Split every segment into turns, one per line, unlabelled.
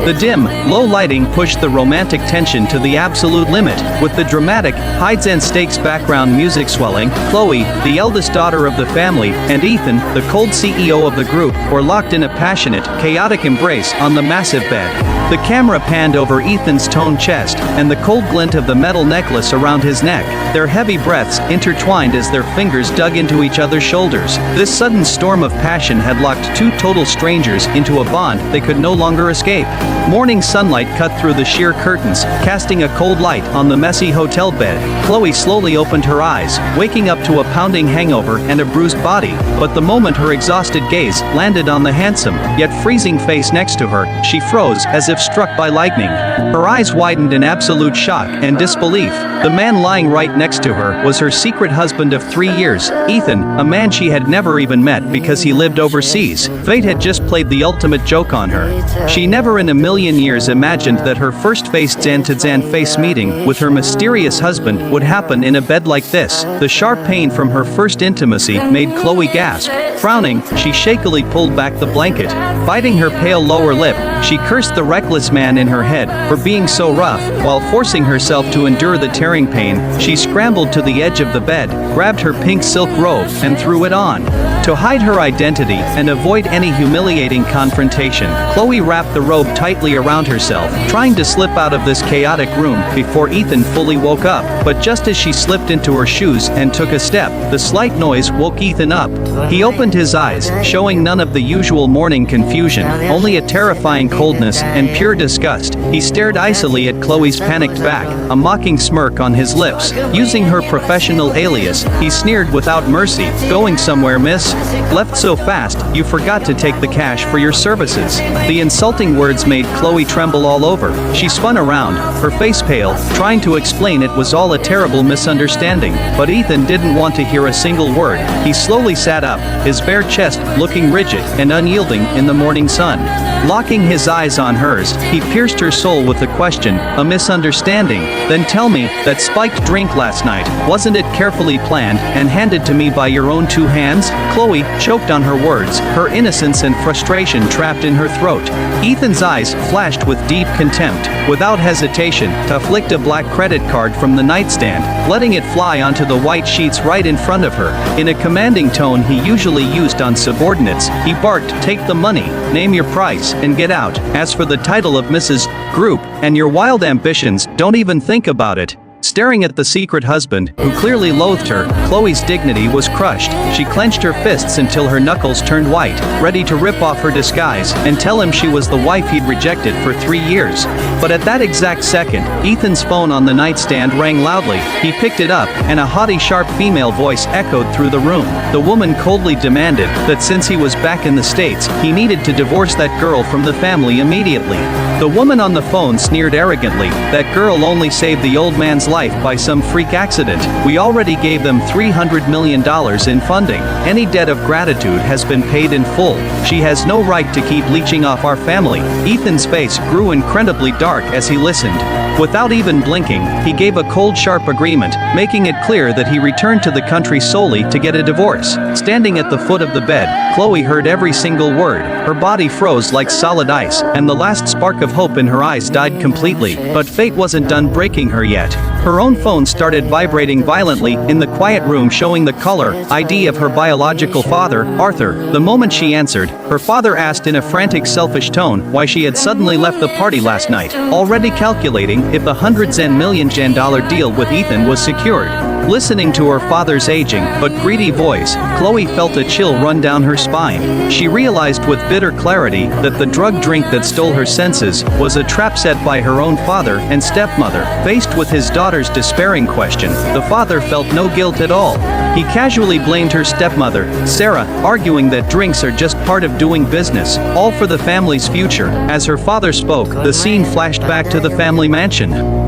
The dim, low lighting pushed the romantic tension to the absolute limit, with the dramatic, hides-and-stakes background music swelling. Chloe, the eldest daughter of the family, and Ethan, the cold CEO of the group, were locked in a passionate, chaotic embrace on the massive bed. The camera panned over Ethan's toned chest, and the cold glint of the metal necklace around his neck, their heavy breaths intertwined as their fingers dug into each other's shoulders. This sudden storm of passion had locked two total strangers into a bond they could no longer escape. Morning sunlight cut through the sheer curtains, casting a cold light on the messy hotel bed. Chloe slowly opened her eyes, waking up to a pounding hangover and a bruised body, but the moment her exhausted gaze landed on the handsome, yet freezing face next to her, she froze as if struck by lightning. Her eyes widened in absolute shock and disbelief. The man lying right next to her was her secret husband of 3 years, Ethan, a man she had never even met because he lived overseas. Fate had just played the ultimate joke on her. She never in a million years imagined that her first face-to-face meeting with her mysterious husband would happen in a bed like this. The sharp pain from her first intimacy made Chloe gasp. Frowning, she shakily pulled back the blanket. Biting her pale lower lip, she cursed the reckless man in her head for being so rough. While forcing herself to endure the tearing pain, she scrambled to the edge of the bed, grabbed her pink silk robe, and threw it on. To hide her identity and avoid any humiliating confrontation, Chloe wrapped the robe tightly around herself, trying to slip out of this chaotic room before Ethan fully woke up. But just as she slipped into her shoes and took a step, the slight noise woke Ethan up. He opened his eyes, showing none of the usual morning confusion, only a terrifying coldness and pure disgust. He stared icily at Chloe's panicked back, a mocking smirk on his lips. Using her professional alias, he sneered without mercy. "Going somewhere, miss? Left so fast, you forgot to take the cash for your services." The insulting words made Chloe tremble all over. She spun around, her face pale, trying to explain it was all a terrible misunderstanding. But Ethan didn't want to hear a single word. He slowly sat up, his bare chest looking rigid and unyielding in the morning sun. Locking his eyes on hers, he pierced her soul with the question, "A misunderstanding? Then tell me, that spiked drink last night, wasn't it carefully planned and handed to me by your own two hands?" Chloe choked on her words, her innocence and frustration trapped in her throat. Ethan's eyes flashed with deep contempt. Without hesitation, he flicked a black credit card from the nightstand, letting it fly onto the white sheets right in front of her. In a commanding tone he usually used on subordinates, he barked, "Take the money, name your price, and get out. As for the title of Mrs. Group, and your wild ambitions, don't even think about it." Staring at the secret husband, who clearly loathed her, Chloe's dignity was crushed. She clenched her fists until her knuckles turned white, ready to rip off her disguise and tell him she was the wife he'd rejected for 3 years. But at that exact second, Ethan's phone on the nightstand rang loudly. He picked it up, and a haughty, sharp female voice echoed through the room. The woman coldly demanded that since he was back in the States, he needed to divorce that girl from the family immediately. The woman on the phone sneered arrogantly, "That girl only saved the old man's life by some freak accident. We already gave them $300 million in funding. Any debt of gratitude has been paid in full. She has no right to keep leeching off our family." Ethan's face grew incredibly dark as he listened. Without even blinking, he gave a cold, sharp agreement, making it clear that he returned to the country solely to get a divorce. Standing at the foot of the bed, Chloe heard every single word. Her body froze like solid ice, and the last spark of hope in her eyes died completely. But fate wasn't done breaking her yet. Her own phone started vibrating violently in the quiet room, showing the caller ID of her biological father, Arthur. The moment she answered, her father asked in a frantic, selfish tone why she had suddenly left the party last night, already calculating if the hundreds and millions dollar deal with Ethan was secured. Listening to her father's aging but greedy voice, Chloe felt a chill run down her spine. She realized with bitter clarity that the drug drink that stole her senses was a trap set by her own father and stepmother. Faced with his daughter's despairing question, the father felt no guilt at all. He casually blamed her stepmother, Sarah, arguing that drinks are just part of doing business, all for the family's future. As her father spoke, the scene flashed back to the family mansion.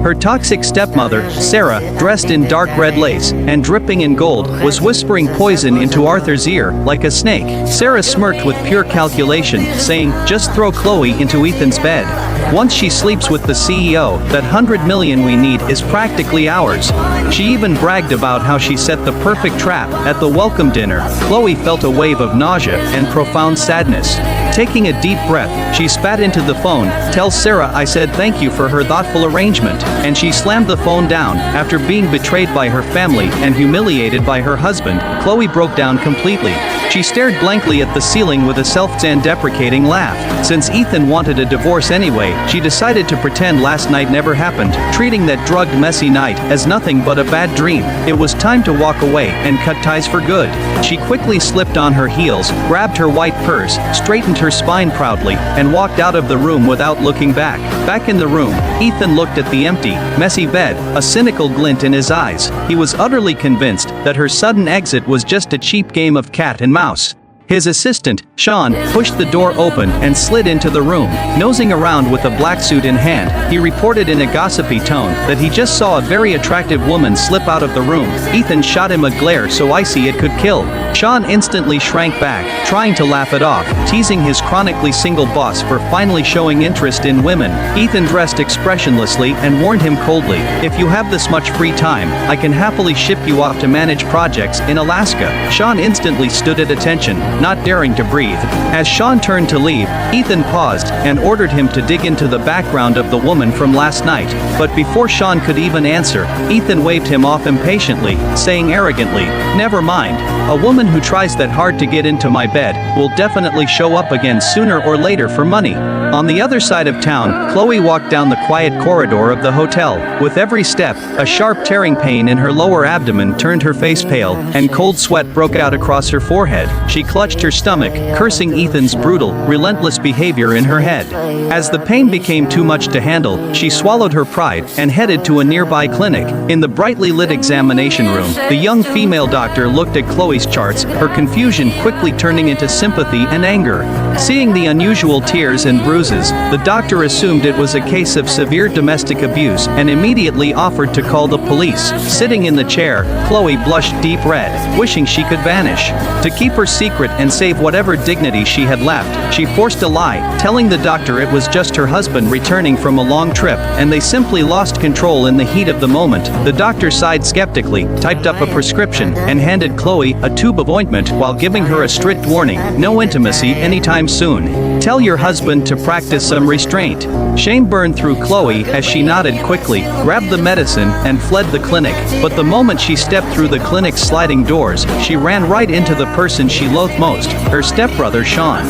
Her toxic stepmother, Sarah, dressed in dark red lace and dripping in gold, was whispering poison into Arthur's ear like a snake. Sarah smirked with pure calculation, saying, "Just throw Chloe into Ethan's bed. Once she sleeps with the CEO, that $100 million we need is practically ours." She even bragged about how she set the perfect trap at the welcome dinner. Chloe felt a wave of nausea and profound sadness. Taking a deep breath, she spat into the phone. "Tell Sarah I said thank you for her thoughtful arrangement." And she slammed the phone down. After being betrayed by her family and humiliated by her husband, Chloe broke down completely. She stared blankly at the ceiling with a self-deprecating laugh. Since Ethan wanted a divorce anyway, she decided to pretend last night never happened, treating that drugged messy night as nothing but a bad dream. It was time to walk away and cut ties for good. She quickly slipped on her heels, grabbed her white purse, straightened her spine proudly, and walked out of the room without looking back. Back in the room, Ethan looked at the empty, messy bed, a cynical glint in his eyes. He was utterly convinced that her sudden exit was just a cheap game of cat and mouse. His assistant, Sean, pushed the door open and slid into the room. Nosing around with a black suit in hand, he reported in a gossipy tone that he just saw a very attractive woman slip out of the room. Ethan shot him a glare so icy it could kill. Sean instantly shrank back, trying to laugh it off, teasing his chronically single boss for finally showing interest in women. Ethan dressed expressionlessly and warned him coldly, "If you have this much free time, I can happily ship you off to manage projects in Alaska." Sean instantly stood at attention, not daring to breathe. As Sean turned to leave, Ethan paused and ordered him to dig into the background of the woman from last night. But before Sean could even answer, Ethan waved him off impatiently, saying arrogantly, "Never mind. A woman who tries that hard to get into my bed will definitely show up again sooner or later for money." On the other side of town, Chloe walked down the quiet corridor of the hotel. With every step, a sharp tearing pain in her lower abdomen turned her face pale, and cold sweat broke out across her forehead. She clutched her stomach, cursing Ethan's brutal, relentless behavior in her head. As the pain became too much to handle, she swallowed her pride and headed to a nearby clinic. In the brightly lit examination room, the young female doctor looked at Chloe's charts, her confusion quickly turning into sympathy and anger. Seeing the unusual tears and bruises, the doctor assumed it was a case of severe domestic abuse and immediately offered to call the police. Sitting in the chair, Chloe blushed deep red, wishing she could vanish. To keep her secret and save whatever dignity she had left, she forced a lie, telling the doctor it was just her husband returning from a long trip, and they simply lost control in the heat of the moment. The doctor sighed skeptically, typed up a prescription, and handed Chloe a tube of ointment while giving her a strict warning, "No intimacy anytime soon. Tell your husband to practice some restraint." Shame burned through Chloe as she nodded quickly, grabbed the medicine, and fled the clinic. But the moment she stepped through the clinic's sliding doors, she ran right into the person she loathed most, her stepbrother Sean.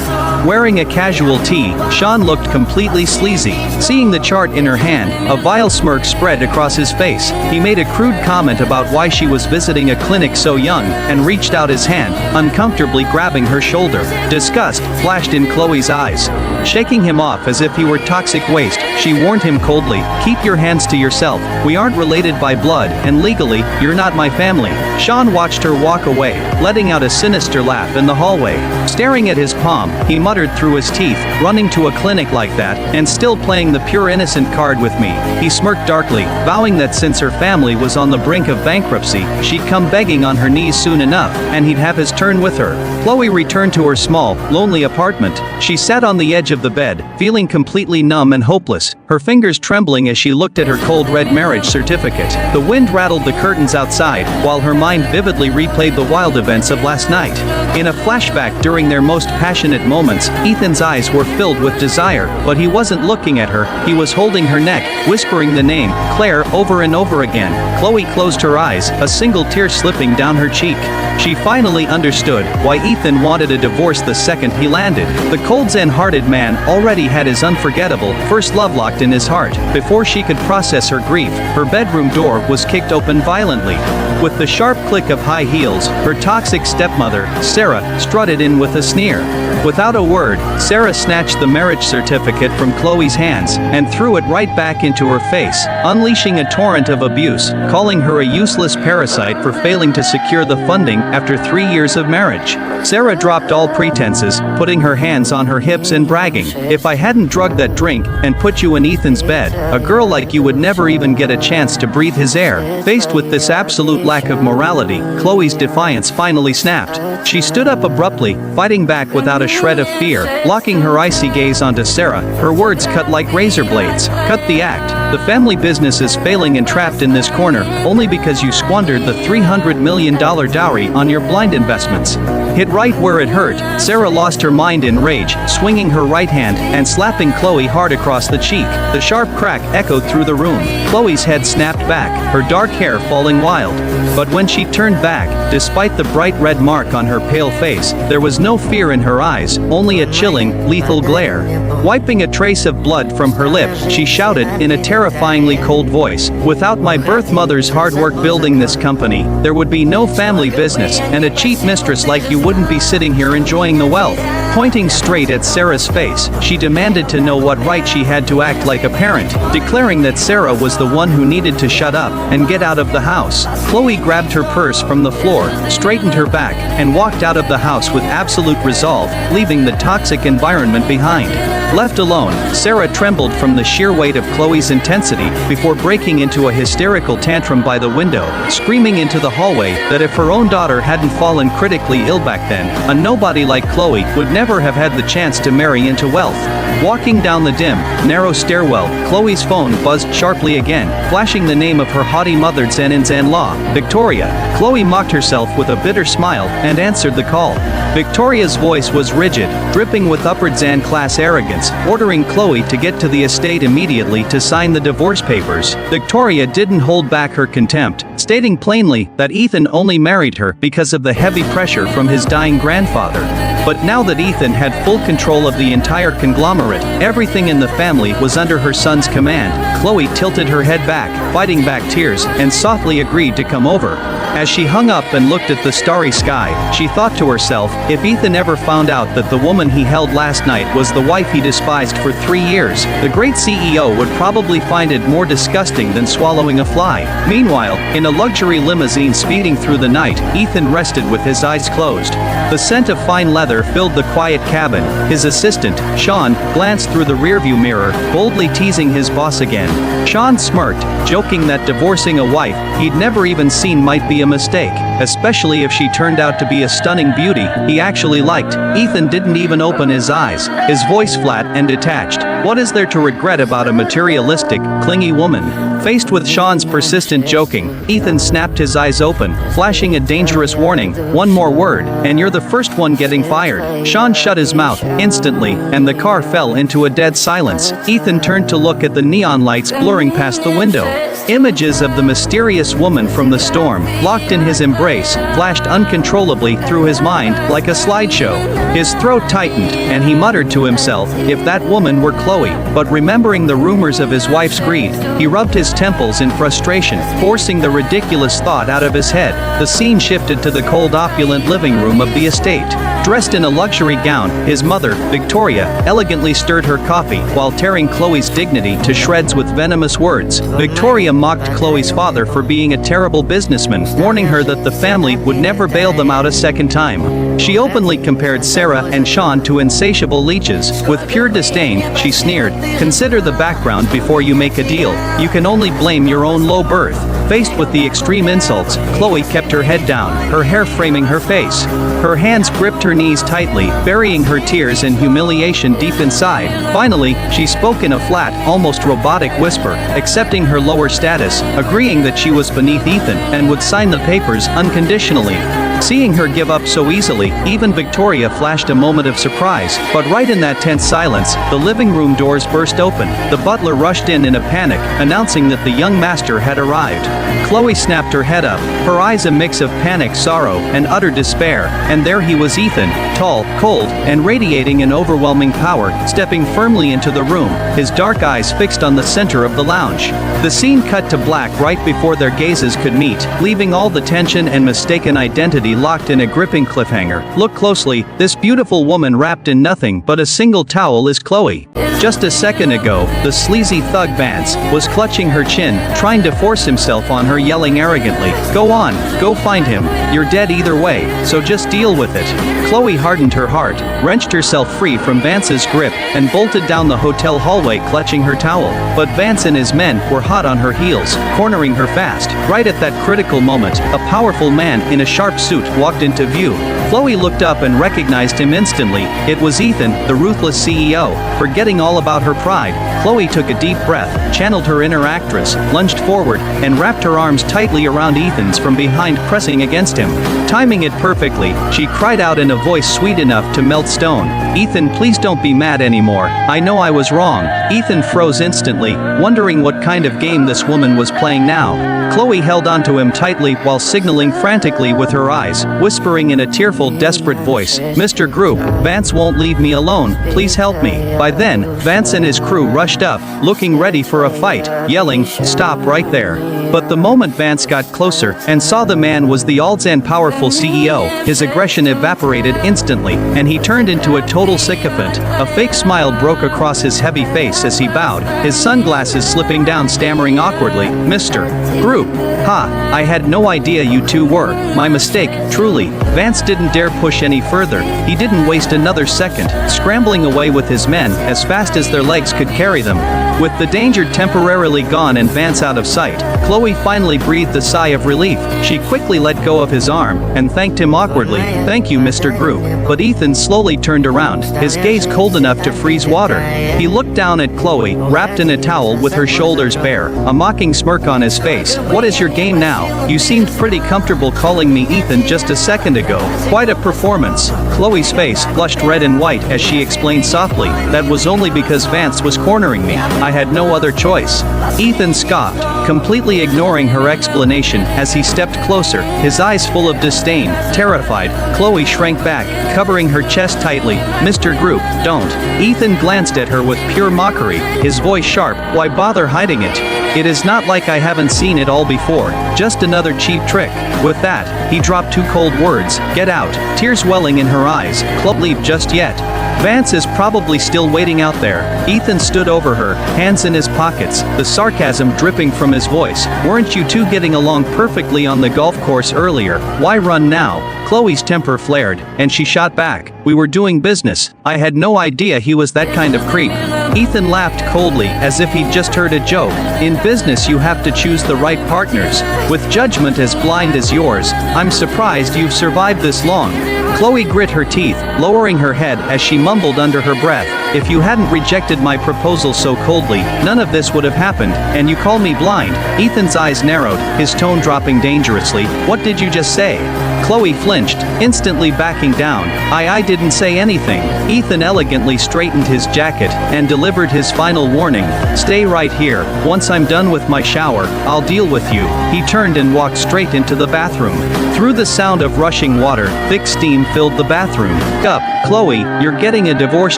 Wearing a casual tee, Sean looked completely sleazy. Seeing the chart in her hand, a vile smirk spread across his face. He made a crude comment about why she was visiting a clinic so young, and reached out his hand, uncomfortably grabbing her shoulder. Disgust flashed in Chloe's eyes. Shaking him off as if he were toxic waste, she warned him coldly, "Keep your hands to yourself. We aren't related by blood, and legally, you're not my family." Sean watched her walk away, letting out a sinister laugh in the hallway. Staring at his palm, he muttered through his teeth, "Running to a clinic like that, and still playing the pure innocent card with me." He smirked darkly, vowing that since her family was on the brink of bankruptcy, she'd come begging on her knees soon enough, and he'd have his turn with her. Chloe returned to her small, lonely apartment. She sat on the edge of the bed, feeling completely numb and hopeless, her fingers trembling as she looked at her cold red marriage certificate. The wind rattled the curtains outside, while her mind vividly replayed the wild events of last night. In a flashback during their most passionate moments, Ethan's eyes were filled with desire, but he wasn't looking at her, he was holding her neck, whispering the name, Claire, over and over again. Chloe closed her eyes, a single tear slipping down her cheek. She finally understood why Ethan wanted a divorce the second he landed. The cold Zen-hearted man already had his unforgettable first love locked in his heart. Before she could process her grief, her bedroom door was kicked open violently. With the sharp click of high heels, her toxic stepmother, Sarah, strutted in with a sneer. Without a word, Sarah snatched the marriage certificate from Chloe's hands and threw it right back into her face, unleashing a torrent of abuse, calling her a useless parasite for failing to secure the funding after 3 years of marriage. Sarah dropped all pretenses, putting her hands on her hips and bragging, "If I hadn't drugged that drink and put you in Ethan's bed, a girl like you would never even get a chance to breathe his air." Faced with this absolute lack of morality, Chloe's defiance finally snapped. She stood up abruptly, fighting back without a shred of fear, locking her icy gaze onto Sarah, her words cut like razor blades. "Cut the act. The family business is failing and trapped in this corner, only because you squandered the $300 million dowry on your blind investments. Hit right where it hurt, Sarah lost her mind in rage, swinging her right hand and slapping Chloe hard across the cheek. The sharp crack echoed through the room. Chloe's head snapped back, her dark hair falling wild. But when she turned back, despite the bright red mark on her pale face, there was no fear in her eyes, only a chilling, lethal glare. Wiping a trace of blood from her lip, she shouted in a terrifyingly cold voice, "Without my birth mother's hard work building this company, there would be no family business, and a cheap mistress like you wouldn't be sitting here enjoying the wealth." Pointing straight at Sarah's face, she demanded to know what right she had to act like a parent, declaring that Sarah was the one who needed to shut up and get out of the house. Chloe grabbed her purse from the floor, straightened her back, and walked out of the house with absolute resolve, leaving the toxic environment behind. Left alone, Sarah trembled from the sheer weight of Chloe's intensity before breaking into a hysterical tantrum by the window, screaming into the hallway that if her own daughter hadn't fallen critically ill back then, a nobody like Chloe would never have had the chance to marry into wealth. Walking down the dim, narrow stairwell, Chloe's phone buzzed sharply again, flashing the name of her haughty mother in-law, Victoria. Chloe mocked herself with a bitter smile and answered the call. Victoria's voice was rigid, dripping with upper class arrogance, ordering Chloe to get to the estate immediately to sign the divorce papers. Victoria didn't hold back her contempt, stating plainly that Ethan only married her because of the heavy pressure from his dying grandfather. But now that Ethan had full control of the entire conglomerate, everything in the family was under her son's command. Chloe tilted her head back, fighting back tears, and softly agreed to come over. As she hung up and looked at the starry sky, she thought to herself, if Ethan ever found out that the woman he held last night was the wife he despised for 3 years, the great CEO would probably find it more disgusting than swallowing a fly. Meanwhile, in a luxury limousine speeding through the night, Ethan rested with his eyes closed. The scent of fine leather filled the quiet cabin. His assistant, Sean, glanced through the rearview mirror, boldly teasing his boss again. Sean smirked, joking that divorcing a wife he'd never even seen might be a mistake, especially if she turned out to be a stunning beauty he actually liked. Ethan didn't even open his eyes, his voice flat and detached. What is there to regret about a materialistic, clingy woman? Faced with Sean's persistent joking, Ethan snapped his eyes open, flashing a dangerous warning. One more word, and you're the first one getting fired. Sean shut his mouth instantly, and the car fell into a dead silence. Ethan turned to look at the neon lights blurring past the window. Images of the mysterious woman from the storm, locked in his embrace, flashed uncontrollably through his mind like a slideshow. His throat tightened, and he muttered to himself, if that woman were Chloe. But remembering the rumors of his wife's greed, he rubbed his temples in frustration, forcing the ridiculous thought out of his head. The scene shifted to the cold, opulent living room of the estate. Dressed in a luxury gown, his mother, Victoria, elegantly stirred her coffee while tearing Chloe's dignity to shreds with venomous words. Victoria mocked Chloe's father for being a terrible businessman, warning her that the family would never bail them out a second time. She openly compared Sarah and Sean to insatiable leeches. With pure disdain, she sneered, "Consider the background before you make a deal. You can only blame your own low birth." Faced with the extreme insults, Chloe kept her head down, her hair framing her face. Her hands gripped her knees tightly, burying her tears and humiliation deep inside. Finally, she spoke in a flat, almost robotic whisper, accepting her lower status, agreeing that she was beneath Ethan and would sign the papers unconditionally. Seeing her give up so easily, even Victoria flashed a moment of surprise, but right in that tense silence, the living room doors burst open. The butler rushed in a panic, announcing that the young master had arrived. Chloe snapped her head up, her eyes a mix of panic, sorrow, and utter despair, and there he was, Ethan, tall, cold, and radiating an overwhelming power, stepping firmly into the room, his dark eyes fixed on the center of the lounge. The scene cut to black right before their gazes could meet, leaving all the tension and mistaken identity locked in a gripping cliffhanger. Look closely, this beautiful woman wrapped in nothing but a single towel is Chloe. Just a second ago, the sleazy thug Vance was clutching her chin, trying to force himself on her, yelling arrogantly, "Go on, go find him. You're dead either way, so just deal with it." Chloe hardened her heart, wrenched herself free from Vance's grip, and bolted down the hotel hallway clutching her towel. But Vance and his men were hot on her heels, cornering her fast. Right at that critical moment, a powerful man in a sharp suit suit walked into view. Chloe looked up and recognized him instantly. It was Ethan, the ruthless CEO. Forgetting all about her pride, Chloe took a deep breath, channeled her inner actress, lunged forward, and wrapped her arms tightly around Ethan's from behind, pressing against him. Timing it perfectly, she cried out in a voice sweet enough to melt stone, "Ethan, please don't be mad anymore. I know I was wrong." Ethan froze instantly, wondering what kind of game this woman was playing now. Chloe held onto him tightly while signaling frantically with her eyes, whispering in a tearful, desperate voice, "Mr. Group, Vance won't leave me alone, please help me." By then, Vance and his crew rushed up, looking ready for a fight, yelling, "Stop right there." But the moment Vance got closer and saw the man was the all-powerful CEO, his aggression evaporated instantly, and he turned into a total sycophant. A fake smile broke across his heavy face as he bowed, his sunglasses slipping down, stammering awkwardly, "Mr. Group, ha, I had no idea you two were, my mistake, truly." Vance didn't dare push any further. He didn't waste another second, scrambling away with his men as fast as their legs could carry them. With the danger temporarily gone and Vance out of sight, Chloe finally breathed a sigh of relief. She quickly let go of his arm and thanked him awkwardly, "Thank you, Mr. Group." But Ethan slowly turned around, his gaze cold enough to freeze water. He looked down at Chloe, wrapped in a towel with her shoulders bare, a mocking smirk on his face. "What is your game now? You seemed pretty comfortable calling me Ethan just a second ago. Quite a performance." Chloe's face flushed red and white as she explained softly, "That was only because Vance was cornering me. I had no other choice." Ethan scoffed, completely ignoring her explanation as he stepped closer, his eyes full of disdain. Terrified, Chloe shrank back, covering her chest tightly. "Mr. Group, don't." Ethan glanced at her with pure mockery, his voice sharp, "Why bother hiding it? It is not like I haven't seen it all before, just another cheap trick." With that, he dropped two cold words, "Get out," tears welling in her eyes. "Chloe, leave just yet. Vance is probably still waiting out there." Ethan stood over her, hands in his pockets, the sarcasm dripping from his voice. "Weren't you two getting along perfectly on the golf course earlier? Why run now?" Chloe's temper flared, and she shot back, "We were doing business. I had no idea he was that kind of creep." Ethan laughed coldly, as if he'd just heard a joke. "In business you have to choose the right partners. With judgment as blind as yours, I'm surprised you've survived this long." Chloe grit her teeth, lowering her head as she mumbled under her breath, "If you hadn't rejected my proposal so coldly, none of this would have happened, and you call me blind." Ethan's eyes narrowed, his tone dropping dangerously. "What did you just say?" Chloe flinched, instantly backing down. I didn't say anything." Ethan elegantly straightened his jacket and delivered his final warning, "Stay right here. Once I'm done with my shower, I'll deal with you." He turned and walked straight into the bathroom. Through the sound of rushing water, thick steam filled the bathroom. "Up, Chloe, you're getting a divorce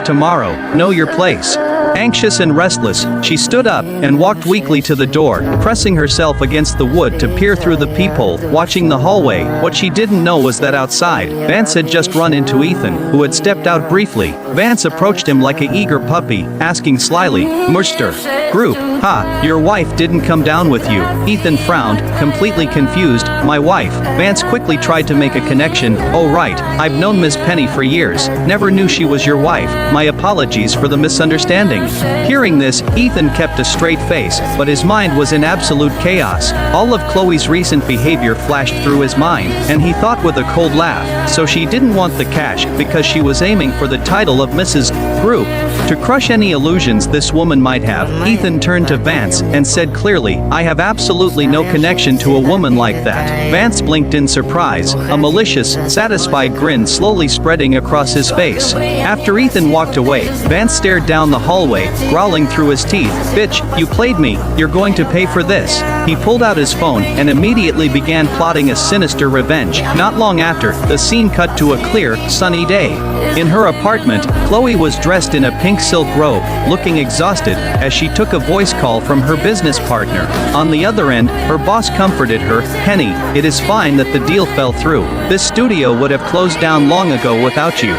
tomorrow. Know your place." Anxious and restless, she stood up and walked weakly to the door, pressing herself against the wood to peer through the peephole, watching the hallway. What she didn't know was that outside, Vance had just run into Ethan, who had stepped out briefly. Vance approached him like an eager puppy, asking slyly, "Mr. Group, ha, your wife didn't come down with you." Ethan frowned, completely confused. "My wife?" Vance quickly tried to make a connection. "Oh right, I've known Miss Penny for years. Never knew she was your wife. My apologies for the misunderstanding." Hearing this, Ethan kept a straight face, but his mind was in absolute chaos. All of Chloe's recent behavior flashed through his mind, and he thought with a cold laugh, so she didn't want the cash because she was aiming for the title of Mrs. Group. To crush any illusions this woman might have, Ethan turned to Vance and said clearly, "I have absolutely no connection to a woman like that." Vance blinked in surprise, a malicious, satisfied grin slowly spreading across his face. After Ethan walked away, Vance stared down the hallway, growling through his teeth, "Bitch, you played me. You're going to pay for this." He pulled out his phone and immediately began plotting a sinister revenge. Not long after, the scene cut to a clear, sunny day. In her apartment, Chloe was dressed in a pink silk robe, looking exhausted as she took a voice call from her business partner. On the other end, her boss comforted her, "Penny, it is fine that the deal fell through. This studio would have closed down long ago without you."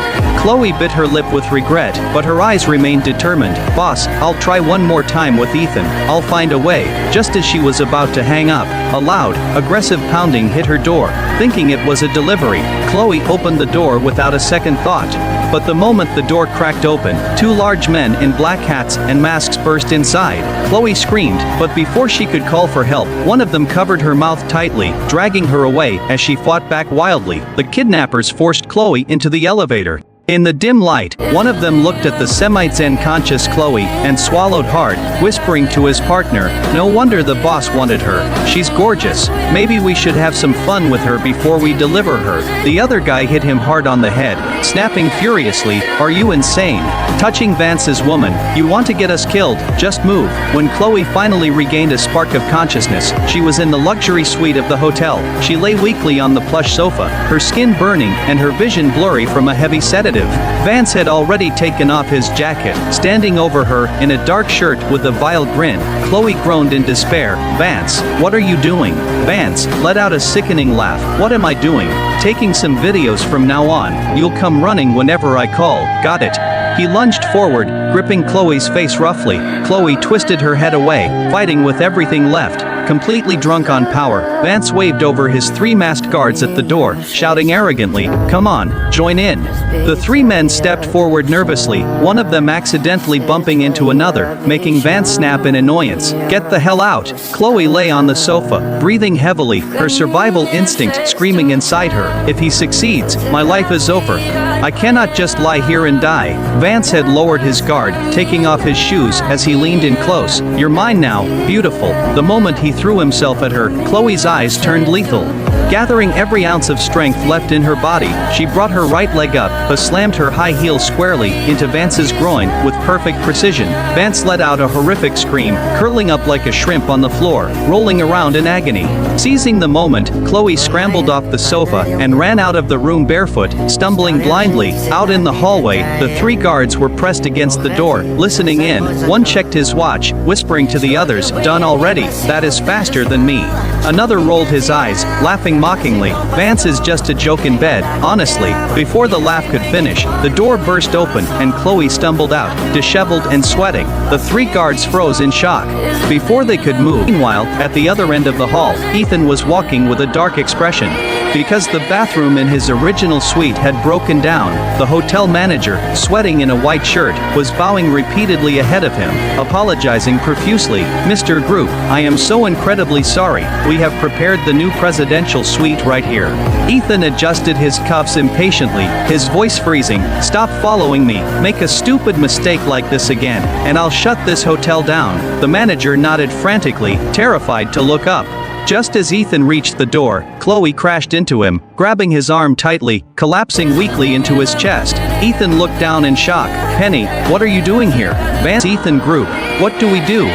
Chloe bit her lip with regret, but her eyes remained determined. Boss, I'll try one more time with Ethan. I'll find a way. Just as she was about to hang up, a loud, aggressive pounding hit her door. Thinking it was a delivery, Chloe opened the door without a second thought. But the moment the door cracked open, two large men in black hats and masks burst inside. Chloe screamed, but before she could call for help, one of them covered her mouth tightly, dragging her away as she fought back wildly. The kidnappers forced Chloe into the elevator. In the dim light, one of them looked at the semi-zen conscious Chloe and swallowed hard, whispering to his partner, "No wonder the boss wanted her. She's gorgeous. Maybe we should have some fun with her before we deliver her." The other guy hit him hard on the head, snapping furiously, "Are you insane? Touching Vance's woman, you want to get us killed? Just move." When Chloe finally regained a spark of consciousness, she was in the luxury suite of the hotel. She lay weakly on the plush sofa, her skin burning and her vision blurry from a heavy sedative. Vance had already taken off his jacket, standing over her in a dark shirt with a vile grin. Chloe groaned in despair. "Vance, what are you doing?" Vance let out a sickening laugh. "What am I doing? Taking some videos from now on. You'll come running whenever I call. Got it?" He lunged forward, gripping Chloe's face roughly. Chloe twisted her head away, fighting with everything left. Completely drunk on power, Vance waved over his three masked guards at the door, shouting arrogantly, "Come on, join in." The three men stepped forward nervously, one of them accidentally bumping into another, making Vance snap in annoyance. "Get the hell out!" Chloe lay on the sofa, breathing heavily, her survival instinct screaming inside her. "If he succeeds, my life is over. I cannot just lie here and die." Vance had lowered his guard, taking off his shoes as he leaned in close. "You're mine now, beautiful." The moment he threw himself at her, Chloe's eyes turned lethal. Gathering every ounce of strength left in her body, she brought her right leg up, but slammed her high heel squarely into Vance's groin with perfect precision. Vance let out a horrific scream, curling up like a shrimp on the floor, rolling around in agony. Seizing the moment, Chloe scrambled off the sofa and ran out of the room barefoot, stumbling blindly. Out in the hallway, the three guards were pressed against the door, listening in. One checked his watch, whispering to the others, "Done already, that is faster than me." Another rolled his eyes, laughing mockingly. "Vance is just a joke in bed, honestly." Before the laugh could finish, the door burst open and Chloe stumbled out, disheveled and sweating. The three guards froze in shock before they could move. Meanwhile, at the other end of the hall, Ethan was walking with a dark expression. Because the bathroom in his original suite had broken down, the hotel manager, sweating in a white shirt, was bowing repeatedly ahead of him, apologizing profusely. "Mr. Group, I am so incredibly sorry. We have prepared the new presidential suite right here." Ethan adjusted his cuffs impatiently, his voice freezing. "Stop following me. Make a stupid mistake like this again, and I'll shut this hotel down." The manager nodded frantically, terrified to look up. Just as Ethan reached the door, Chloe crashed into him, grabbing his arm tightly, collapsing weakly into his chest. Ethan looked down in shock. "Penny, what are you doing here?" Vance. Ethan Group, "What do we do?"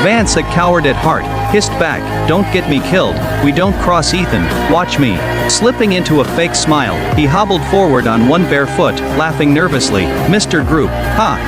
Vance, a coward at heart, hissed back, "Don't get me killed. We don't cross Ethan. Watch me." Slipping into a fake smile, he hobbled forward on one bare foot, laughing nervously. "Mr. Group,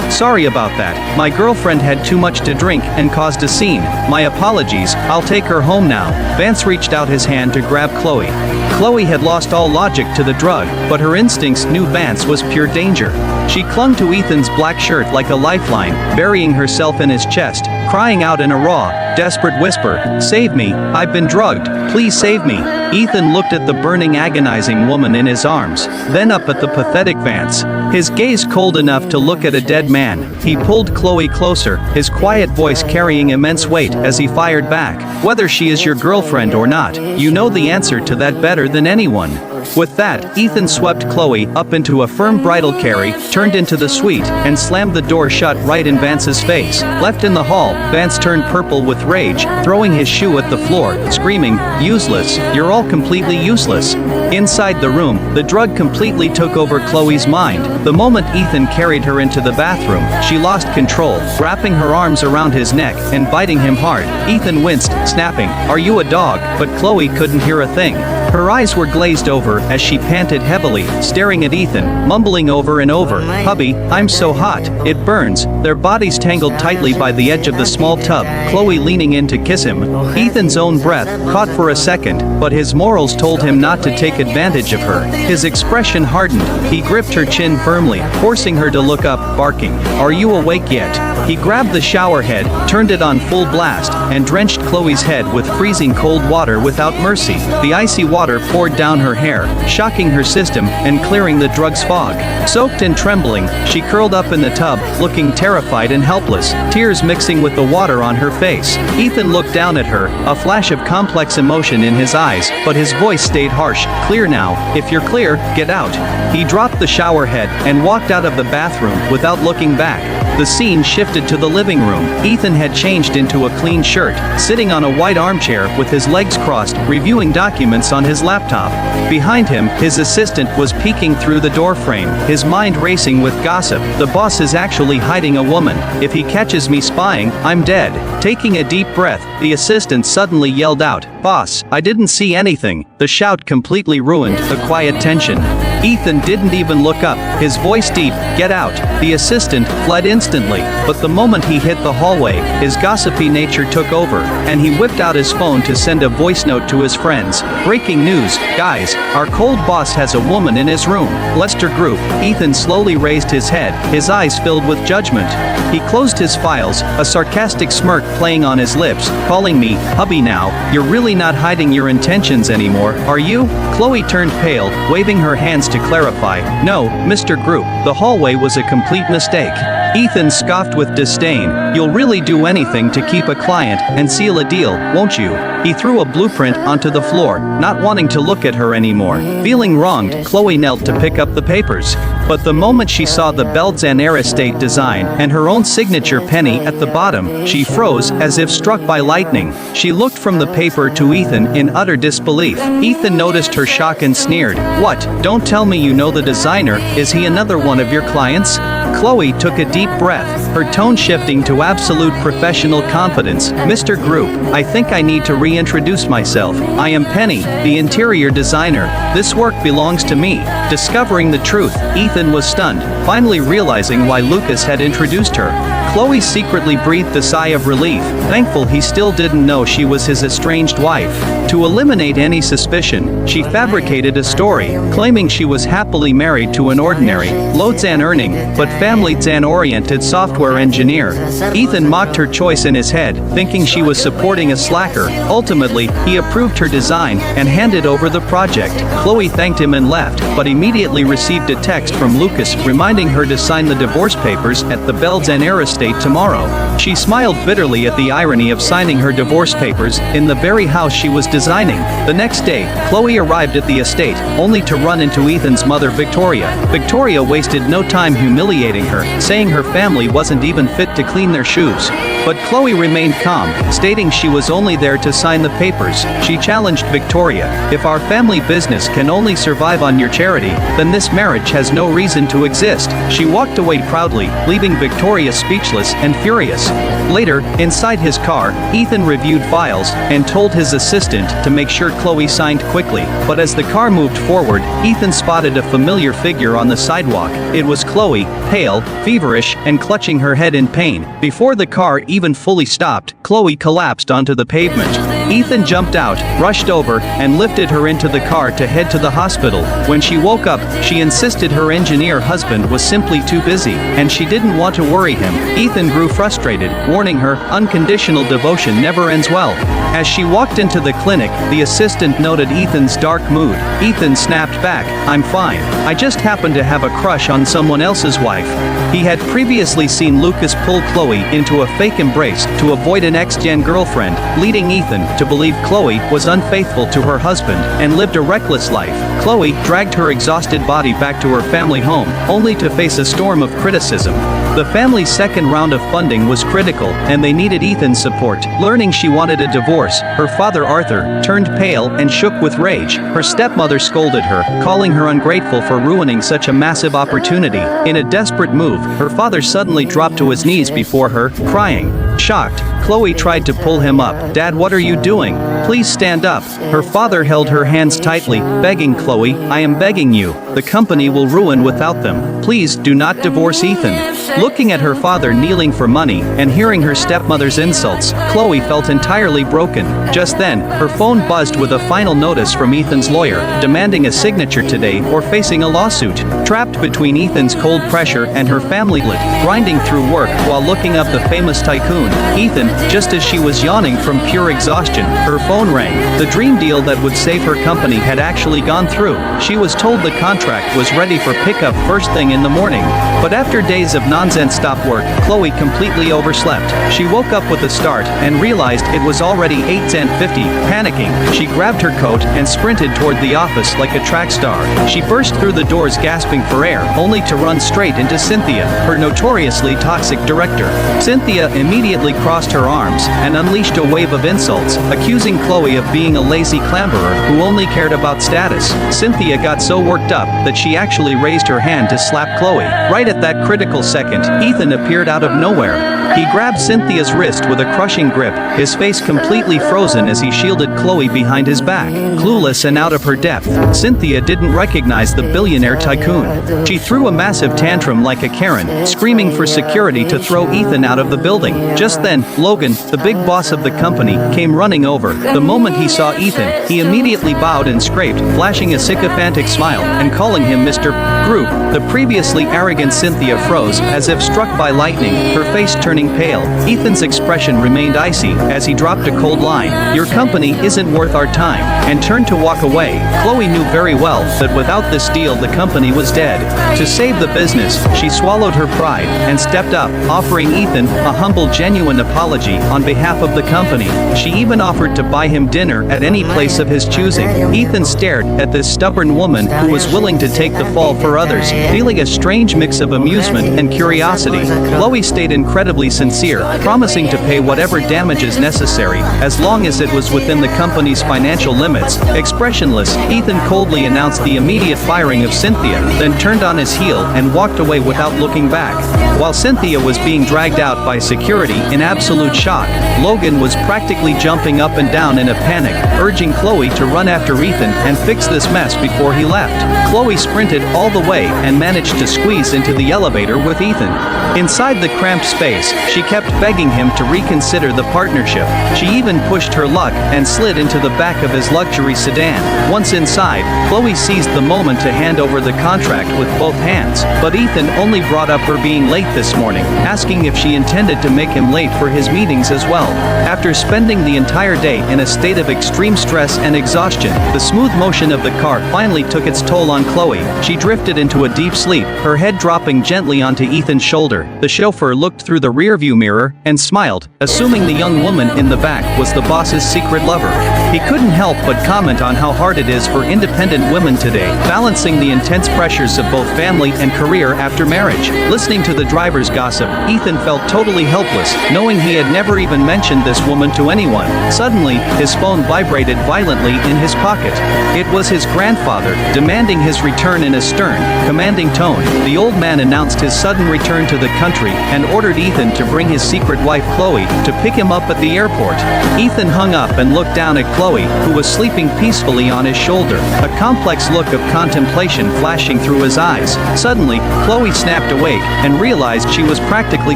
sorry about that. My girlfriend had too much to drink and caused a scene. My apologies, I'll take her home now." Vance reached out his hand to grab Chloe. Chloe had lost all logic to the drug, but her instincts knew Vance was pure danger. She clung to Ethan's black shirt like a lifeline, burying herself in his chest, crying out in a raw, desperate whisper, "Save me, I've been drugged, please save me." Ethan looked at the burning, agonizing woman in his arms, then up at the pathetic Vance. His gaze cold enough to look at a dead man. He pulled Chloe closer, his quiet voice carrying immense weight as he fired back. "Whether she is your girlfriend or not, you know the answer to that better than anyone." With that, Ethan swept Chloe up into a firm bridal carry, turned into the suite, and slammed the door shut right in Vance's face. Left in the hall, Vance turned purple with rage, throwing his shoe at the floor, screaming, "Useless, you're all completely useless." Inside the room, the drug completely took over Chloe's mind. The moment Ethan carried her into the bathroom, she lost control, wrapping her arms around his neck and biting him hard. Ethan winced, snapping, "Are you a dog?" But Chloe couldn't hear a thing. Her eyes were glazed over as she panted heavily, staring at Ethan, mumbling over and over, "Hubby, I'm so hot, it burns." Their bodies tangled tightly by the edge of the small tub, Chloe leaning in to kiss him. Ethan's own breath caught for a second, but his morals told him not to take advantage of her. His expression hardened. He gripped her chin firmly, forcing her to look up, barking, "Are you awake yet?" He grabbed the shower head, turned it on full blast, and drenched Chloe's head with freezing cold water without mercy. The icy water poured down her hair, shocking her system and clearing the drug's fog. Soaked and trembling, she curled up in the tub, looking terrified and helpless, tears mixing with the water on her face. Ethan looked down at her, a flash of complex emotion in his eyes, but his voice stayed harsh. "Clear now. If you're clear, get out." He dropped the shower head and walked out of the bathroom without looking back. The scene shifted to the living room. Ethan had changed into a clean shirt, sitting on a white armchair with his legs crossed, reviewing documents on his laptop. Behind him, his assistant was peeking through the doorframe, his mind racing with gossip. "The boss is actually hiding a woman. If he catches me spying, I'm dead." Taking a deep breath, the assistant suddenly yelled out, "Boss, I didn't see anything." The shout completely ruined the quiet tension. Ethan didn't even look up, his voice deep, "Get out." The assistant fled instantly, but the moment he hit the hallway, his gossipy nature took over, and he whipped out his phone to send a voice note to his friends. "Breaking news, guys, our cold boss has a woman in his room." Lester Group. Ethan slowly raised his head, his eyes filled with judgment. He closed his files, a sarcastic smirk playing on his lips. "Calling me hubby now? You're really not hiding your intentions anymore, are you?" Chloe turned pale, waving her hands to clarify. "No, Mr. Group, the hallway was a complete mistake." Ethan scoffed with disdain. "You'll really do anything to keep a client and seal a deal, won't you?" He threw a blueprint onto the floor, not wanting to look at her anymore. Feeling wronged, Chloe knelt to pick up the papers. But the moment she saw the Billionaire estate design and her own signature penny at the bottom, she froze as if struck by lightning. She looked from the paper to Ethan in utter disbelief. Ethan noticed her shock and sneered. "What? Don't tell me you know the designer. Is he another one of your clients?" Chloe took a deep breath, her tone shifting to absolute professional confidence. "Mr. Group, I think I need to reintroduce myself. I am Penny, the interior designer. This work belongs to me." Discovering the truth, Ethan was stunned, finally realizing why Lucas had introduced her. Chloe secretly breathed a sigh of relief, thankful he still didn't know she was his estranged wife. To eliminate any suspicion, she fabricated a story, claiming she was happily married to an ordinary, low-earning, but family-oriented software engineer. Ethan mocked her choice in his head, thinking she was supporting a slacker. Ultimately, he approved her design and handed over the project. Chloe thanked him and left, but immediately received a text from Lucas reminding her to sign the divorce papers at the Billionaire estate tomorrow. She smiled bitterly at the irony of signing her divorce papers in the very house she was designing. The next day, Chloe arrived at the estate, only to run into Ethan's mother Victoria. Victoria wasted no time humiliating her, saying her family wasn't even fit to clean their shoes. But Chloe remained calm, stating she was only there to sign the papers. She challenged Victoria, "If our family business can only survive on your charity, then this marriage has no reason to exist." She walked away proudly, leaving Victoria speechless and furious. Later, inside his car, Ethan reviewed files and told his assistant to make sure Chloe signed quickly. But as the car moved forward, Ethan spotted a familiar figure on the sidewalk. It was Chloe, pale, feverish, and clutching her head in pain. Before the car even fully stopped, Chloe collapsed onto the pavement. Ethan jumped out, rushed over, and lifted her into the car to head to the hospital. When she woke up, she insisted her engineer husband was simply too busy, and she didn't want to worry him. Ethan grew frustrated, warning her, "Unconditional devotion never ends well." As she walked into the clinic, the assistant noted Ethan's dark mood. Ethan snapped back, "I'm fine. I just happen to have a crush on someone else's wife." He had previously seen Lucas pull Chloe into a fake embrace to avoid an ex-gen girlfriend, leading Ethan to believe Chloe was unfaithful to her husband and lived a reckless life. Chloe dragged her exhausted body back to her family home, only to face a storm of criticism. The family's second round of funding was critical, and they needed Ethan's support. Learning she wanted a divorce, her father Arthur turned pale and shook with rage. Her stepmother scolded her, calling her ungrateful for ruining such a massive opportunity. In a desperate move, her father suddenly dropped to his knees before her, crying. Shocked, Chloe tried to pull him up. "Dad, what are you doing? Please stand up. Her father held her hands tightly, begging Chloe, I am begging you. The company will ruin without them. Please do not divorce Ethan. Looking at her father kneeling for money and hearing her stepmother's insults, Chloe felt entirely broken. Just then, her phone buzzed with a final notice from Ethan's lawyer, demanding a signature today or facing a lawsuit. Trapped between Ethan's cold pressure and her family grinding through work while looking up the famous tycoon, Ethan, just as she was yawning from pure exhaustion, her phone rang. The dream deal that would save her company had actually gone through. She was told the contract was ready for pickup first thing in the morning. But after days of non-stop work, Chloe completely overslept. She woke up with a start and realized it was already 8:50. Panicking, she grabbed her coat and sprinted toward the office like a track star. She burst through the doors gasping for air, only to run straight into Cynthia, her notoriously toxic director. Cynthia immediately crossed her arms and unleashed a wave of insults, accusing Chloe of being a lazy clamberer who only cared about status. Cynthia got so worked up that she actually raised her hand to slap Chloe. Right at that critical second, Ethan appeared out of nowhere. He grabbed Cynthia's wrist with a crushing grip, his face completely frozen as he shielded Chloe behind his back. Clueless and out of her depth, Cynthia didn't recognize the billionaire tycoon. She threw a massive tantrum like a Karen, screaming for security to throw Ethan out of the building. Just then, Logan, the big boss of the company, came running over. The moment he saw Ethan, he immediately bowed and scraped, flashing a sycophantic smile and calling him Mr. Group. The previously arrogant Cynthia froze, as if struck by lightning, her face turning pale. Ethan's expression remained icy as he dropped a cold line, "Your company isn't worth our time," and turned to walk away. Chloe knew very well that without this deal the company was dead. To save the business, she swallowed her pride and stepped up, offering Ethan a humble, genuine apology on behalf of the company. She even offered to buy him dinner at any place of his choosing. Ethan stared at this stubborn woman who was willing to take the fall for others, feeling a strange mix of amusement and curiosity. Chloe stayed incredibly sincere, promising to pay whatever damages necessary, as long as it was within the company's financial limits. Expressionless, Ethan coldly announced the immediate firing of Cynthia, then turned on his heel and walked away without looking back. While Cynthia was being dragged out by security in absolute shock, Logan was practically jumping up and down in a panic, urging Chloe to run after Ethan and fix this mess before he left. Chloe sprinted all the way and managed to squeeze into the elevator with Ethan. Inside the cramped space, she kept begging him to reconsider the partnership. She even pushed her luck and slid into the back of his luxury sedan. Once inside, Chloe seized the moment to hand over the contract with both hands, but Ethan only brought up her being late this morning, asking if she intended to make him late for his meetings as well. After spending the entire day in a state of extreme stress and exhaustion, the smooth motion of the car finally took its toll on Chloe. She drifted into a deep sleep, her head dropping gently onto Ethan's shoulder. The chauffeur looked through the rearview mirror and smiled, assuming the young woman in the back was the boss's secret lover. He couldn't help but comment on how hard it is for independent women today, balancing the intense pressures of both family and career after marriage. Listening to the driver's gossip, Ethan felt totally helpless, knowing he had never even mentioned this woman to anyone. Suddenly, his phone vibrated violently in his pocket. It was his grandfather, demanding his return in a stern, commanding tone. The old man announced his sudden return to the country and ordered Ethan to bring his secret wife Chloe to pick him up at the airport. Ethan hung up and looked down at Chloe, who was sleeping peacefully on his shoulder, a complex look of contemplation flashing through his eyes. Suddenly, Chloe snapped awake and realized she was practically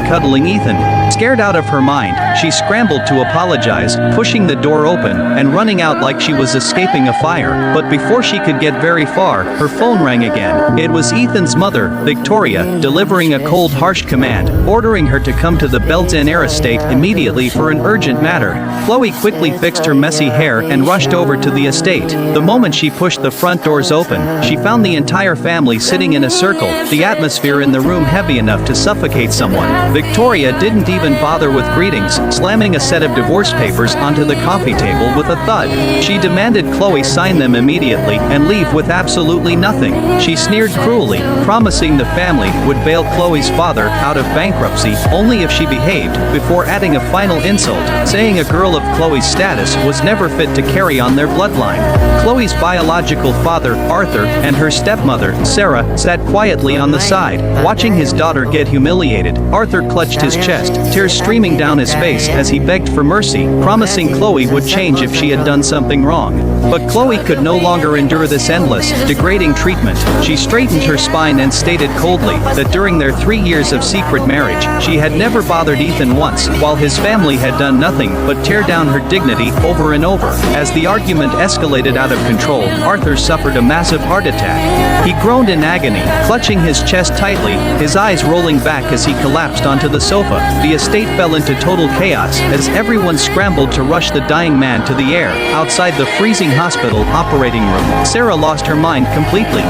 cuddling Ethan. Scared out of her mind, she scrambled to apologize, pushing the door open and running out like she was escaping a fire. But before she could get very far, her phone rang again. It was Ethan's mother, Victoria, delivering a cold, harsh command, ordering her to come to the Billionaire estate immediately for an urgent matter. Chloe quickly fixed her messy hair and rushed over to the estate. The moment she pushed the front doors open, she found the entire family sitting in a circle, the atmosphere in the room heavy enough to suffocate someone. Victoria didn't even bother with greetings, slamming a set of divorce papers onto the coffee table with a thud. She demanded Chloe sign them immediately and leave with absolutely nothing. She sneered sneered cruelly, promising the family would bail Chloe's father out of bankruptcy only if she behaved, before adding a final insult, saying a girl of Chloe's status was never fit to carry on their bloodline. Chloe's biological father, Arthur, and her stepmother, Sarah, sat quietly on the side, watching his daughter get humiliated. Arthur clutched his chest, tears streaming down his face as he begged for mercy, promising Chloe would change if she had done something wrong. But Chloe could no longer endure this endless, degrading treatment. She straightened her spine and stated coldly that during their 3 years of secret marriage, she had never bothered Ethan once, while his family had done nothing but tear down her dignity over and over. As the argument escalated out of control, Arthur suffered a massive heart attack. He groaned in agony, clutching his chest tightly, his eyes rolling back as he collapsed onto the sofa. The estate fell into total chaos as everyone scrambled to rush the dying man to the air outside the freezing hospital operating room. Sarah lost her mind completely.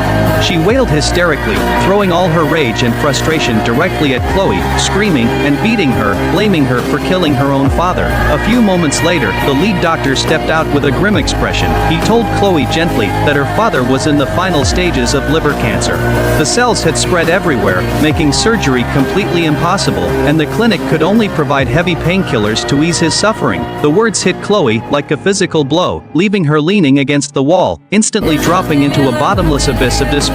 She wailed hysterically, throwing all her rage and frustration directly at Chloe, screaming and beating her, blaming her for killing her own father. A few moments later, the lead doctor stepped out with a grim expression. He told Chloe gently that her father was in the final stages of liver cancer. The cells had spread everywhere, making surgery completely impossible, and the clinic could only provide heavy painkillers to ease his suffering. The words hit Chloe like a physical blow, leaving her leaning against the wall, instantly dropping into a bottomless abyss of despair.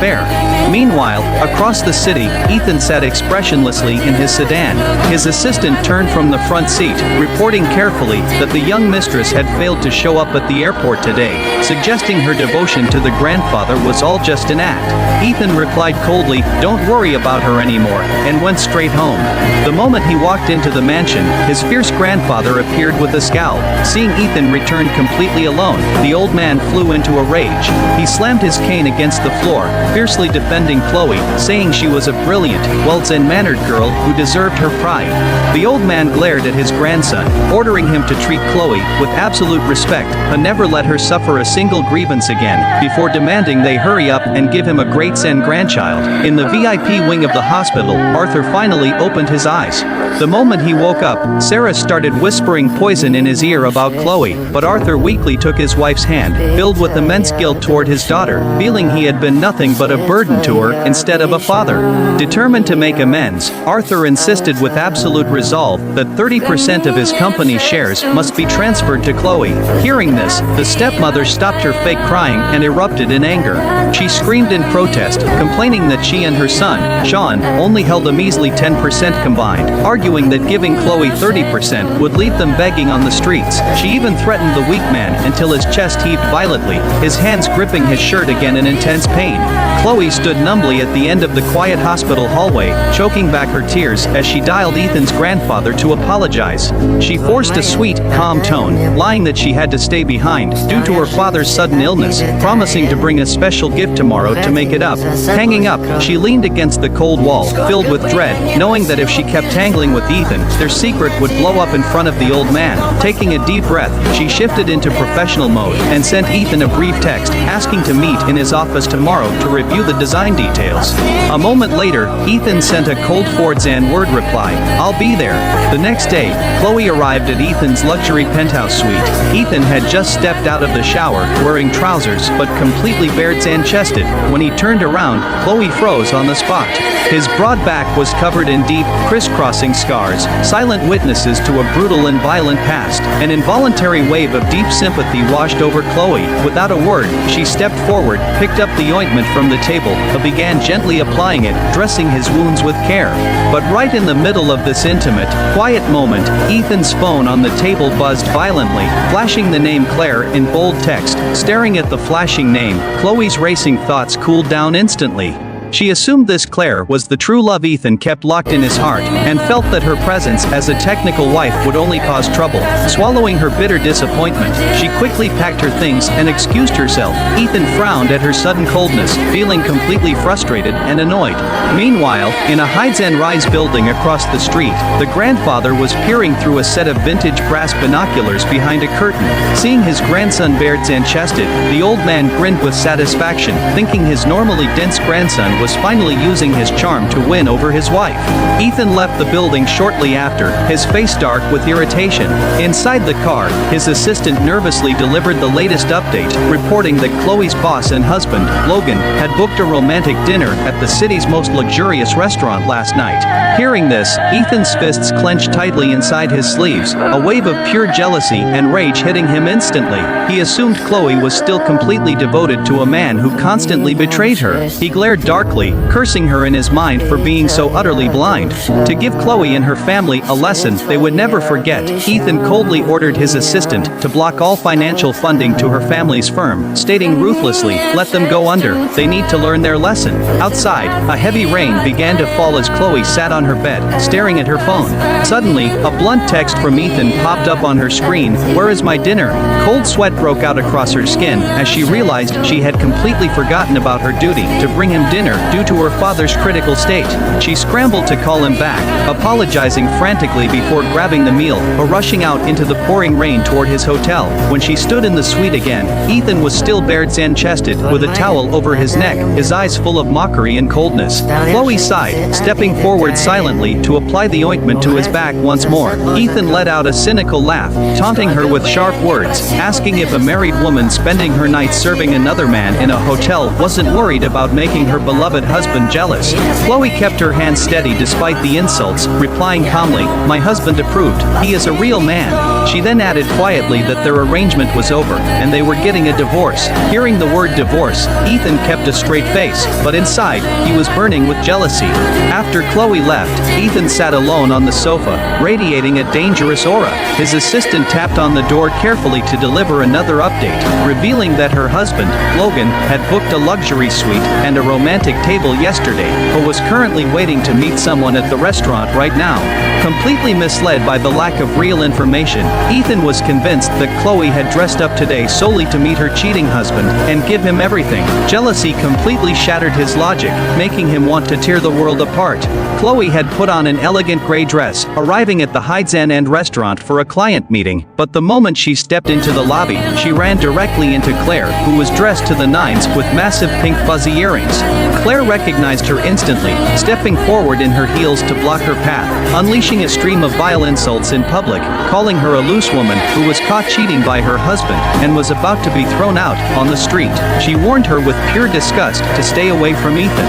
Meanwhile, across the city, Ethan sat expressionlessly in his sedan. His assistant turned from the front seat, reporting carefully that the young mistress had failed to show up at the airport today, suggesting her devotion to the grandfather was all just an act. Ethan replied coldly, "Don't worry about her anymore," and went straight home. The moment he walked into the mansion, his fierce grandfather appeared with a scowl. Seeing Ethan return completely alone, the old man flew into a rage. He slammed his cane against the floor, fiercely defending Chloe, saying she was a brilliant, well-mannered girl who deserved her pride. The old man glared at his grandson, ordering him to treat Chloe with absolute respect and never let her suffer a single grievance again, before demanding they hurry up and give him a great grandchild. In the VIP wing of the hospital, Arthur finally opened his eyes. The moment he woke up, Sarah started whispering poison in his ear about Chloe, but Arthur weakly took his wife's hand, filled with immense guilt toward his daughter, feeling he had been nothing but a burden to her instead of a father. Determined to make amends, Arthur insisted with absolute resolve that 30% of his company's shares must be transferred to Chloe. Hearing this, the stepmother stopped her fake crying and erupted in anger. She screamed in protest, complaining that she and her son, Sean, only held a measly 10% combined, arguing that giving Chloe 30% would leave them begging on the streets. She even threatened the weak man until his chest heaved violently, his hands gripping his shirt again in intense pain. Chloe stood numbly at the end of the quiet hospital hallway, choking back her tears as she dialed Ethan's grandfather to apologize. She forced a sweet, calm tone, lying that she had to stay behind due to her father's sudden illness, promising to bring a special gift tomorrow to make it up. Hanging up, she leaned against the cold wall, filled with dread, knowing that if she kept tangling with Ethan, their secret would blow up in front of the old man. Taking a deep breath, she shifted into professional mode and sent Ethan a brief text, asking to meet in his office tomorrow to review the design details. A moment later, Ethan sent a cold Word reply, "I'll be there." The next day, Chloe arrived at Ethan's luxury penthouse suite. Ethan had just stepped out of the shower, wearing trousers but completely bare-chested. When he turned around, Chloe froze on the spot. His broad back was covered in deep, crisscrossing scars, silent witnesses to a brutal and violent past. An involuntary wave of deep sympathy washed over Chloe. Without a word, she stepped forward, picked up the ointment from the table, and began gently applying it, dressing his wounds with care. But right in the middle of this intimate, quiet moment, Ethan's phone on the table buzzed violently, flashing the name Claire in bold text. Staring at the flashing name, Chloe's racing thoughts cooled down instantly. She assumed this Claire was the true love Ethan kept locked in his heart, and felt that her presence as a technical wife would only cause trouble. Swallowing her bitter disappointment, she quickly packed her things and excused herself. Ethan frowned at her sudden coldness, feeling completely frustrated and annoyed. Meanwhile, in a hides-and-rise building across the street, the grandfather was peering through a set of vintage brass binoculars behind a curtain. Seeing his grandson bare-chested, the old man grinned with satisfaction, thinking his normally dense grandson was finally using his charm to win over his wife. Ethan left the building shortly after, his face dark with irritation. Inside the car, his assistant nervously delivered the latest update, reporting that Chloe's boss and husband, Logan, had booked a romantic dinner at the city's most luxurious restaurant last night. Hearing this, Ethan's fists clenched tightly inside his sleeves, a wave of pure jealousy and rage hitting him instantly. He assumed Chloe was still completely devoted to a man who constantly betrayed her. He glared darkly, cursing her in his mind for being so utterly blind. To give Chloe and her family a lesson they would never forget, Ethan coldly ordered his assistant to block all financial funding to her family's firm, stating ruthlessly, "Let them go under, they need to learn their lesson." Outside, a heavy rain began to fall as Chloe sat on her bed, staring at her phone. Suddenly, a blunt text from Ethan popped up on her screen, "Where is my dinner?" Cold sweat broke out across her skin as she realized she had completely forgotten about her duty to bring him dinner due to her father's critical state. She scrambled to call him back, apologizing frantically before grabbing the meal or rushing out into the pouring rain toward his hotel. When she stood in the suite again, Ethan was still bare-chested, with a towel over his neck, his eyes full of mockery and coldness. Chloe sighed, stepping forward silently to apply the ointment to his back once more. Ethan let out a cynical laugh, taunting her with sharp words, asking if a married woman spending her nights serving another man in a hotel wasn't worried about making her beloved husband jealous. Chloe kept her hand steady despite the insults, replying calmly, "My husband approved, he is a real man." She then added quietly that their arrangement was over, and they were getting a divorce. Hearing the word divorce, Ethan kept a straight face, but inside, he was burning with jealousy. After Chloe left, Ethan sat alone on the sofa, radiating a dangerous aura. His assistant tapped on the door carefully to deliver another update, revealing that her husband, Logan, had booked a luxury suite and a romantic table yesterday, but was currently waiting to meet someone at the restaurant right now. Completely misled by the lack of real information, Ethan was convinced that Chloe had dressed up today solely to meet her cheating husband and give him everything. Jealousy completely shattered his logic, making him want to tear the world apart. Chloe had put on an elegant gray dress, arriving at the Haidzan End restaurant for a client meeting, but the moment she stepped into the lobby, she ran directly into Claire, who was dressed to the nines with massive pink fuzzy earrings. Claire recognized her instantly, stepping forward in her heels to block her path, unleashing a stream of vile insults in public, calling her a loose woman who was caught cheating by her husband and was about to be thrown out on the street. She warned her with pure disgust to stay away from Ethan.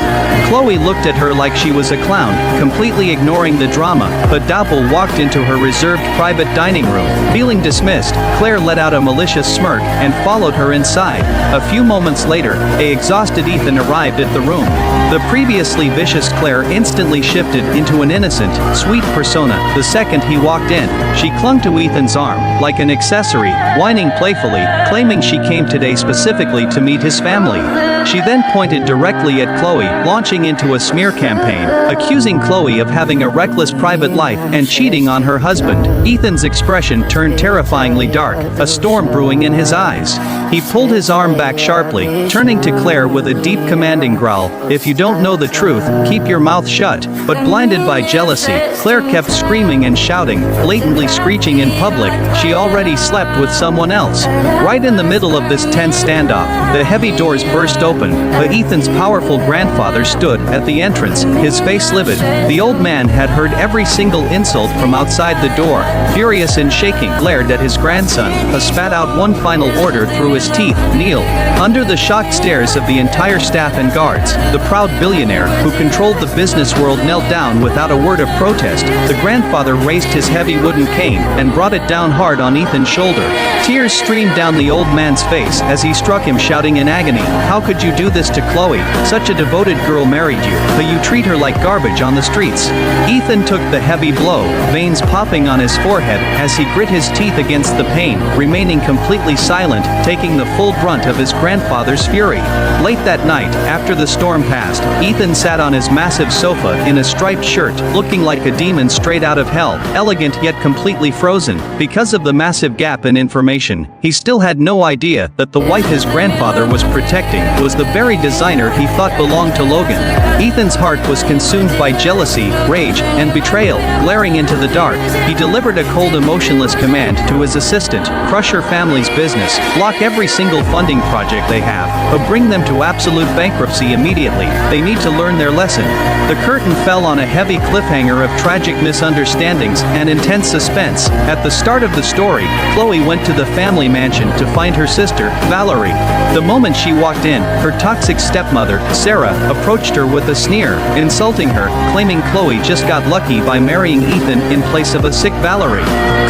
Chloe looked at her like she was a clown, completely ignoring the drama, but Doppel walked into her reserved private dining room. Feeling dismissed, Claire let out a malicious smirk and followed her inside. A few moments later, an exhausted Ethan arrived at the room. The previously vicious Claire instantly shifted into an innocent, sweet persona the second he walked in. She clung to Ethan's arm, like an accessory, whining playfully, claiming she came today specifically to meet his family. She then pointed directly at Chloe, launching into a smear campaign, accusing Chloe of having a reckless private life and cheating on her husband. Ethan's expression turned terrifyingly dark, a storm brewing in his eyes. He pulled his arm back sharply, turning to Claire with a deep commanding growl, "If you don't know the truth, keep your mouth shut." But blinded by jealousy, Claire kept screaming and shouting, blatantly screeching in public, she already slept with someone else. Right in the middle of this tense standoff, the heavy doors burst open, but Ethan's powerful grandfather stood at the entrance, his face livid. The old man had heard every single insult from outside the door, furious and shaking, glared at his grandson, spat out one final order through his teeth, "Kneel." Under the shocked stares of the entire staff and guards, the proud billionaire who controlled the business world knelt down without a word of protest. The grandfather raised his heavy wooden cane and brought it down hard on Ethan's shoulder. Tears streamed down the old man's face as he struck him, shouting in agony, "How could you do this to Chloe? Such a devoted girl married you, but you treat her like garbage on the streets." Ethan took the heavy blow, veins popping on his forehead as he grit his teeth against the pain, remaining completely silent, taking the full brunt of his grandfather's fury. Late that night, after the storm passed, Ethan sat on his massive sofa in a striped shirt, looking like a demon straight out of hell, elegant yet completely frozen, because of the massive gap in information information, he still had no idea that the wife his grandfather was protecting was the very designer he thought belonged to Logan. Ethan's heart was consumed by jealousy, rage, and betrayal. Glaring into the dark, he delivered a cold, emotionless command to his assistant: crush her family's business, block every single funding project they have, but bring them to absolute bankruptcy immediately. They need to learn their lesson. The curtain fell on a heavy cliffhanger of tragic misunderstandings and intense suspense. At the start of the story, Chloe went to the family mansion to find her sister, Valerie. The moment she walked in, her toxic stepmother, Sarah, approached her with a sneer, insulting her, claiming Chloe just got lucky by marrying Ethan in place of a sick Valerie.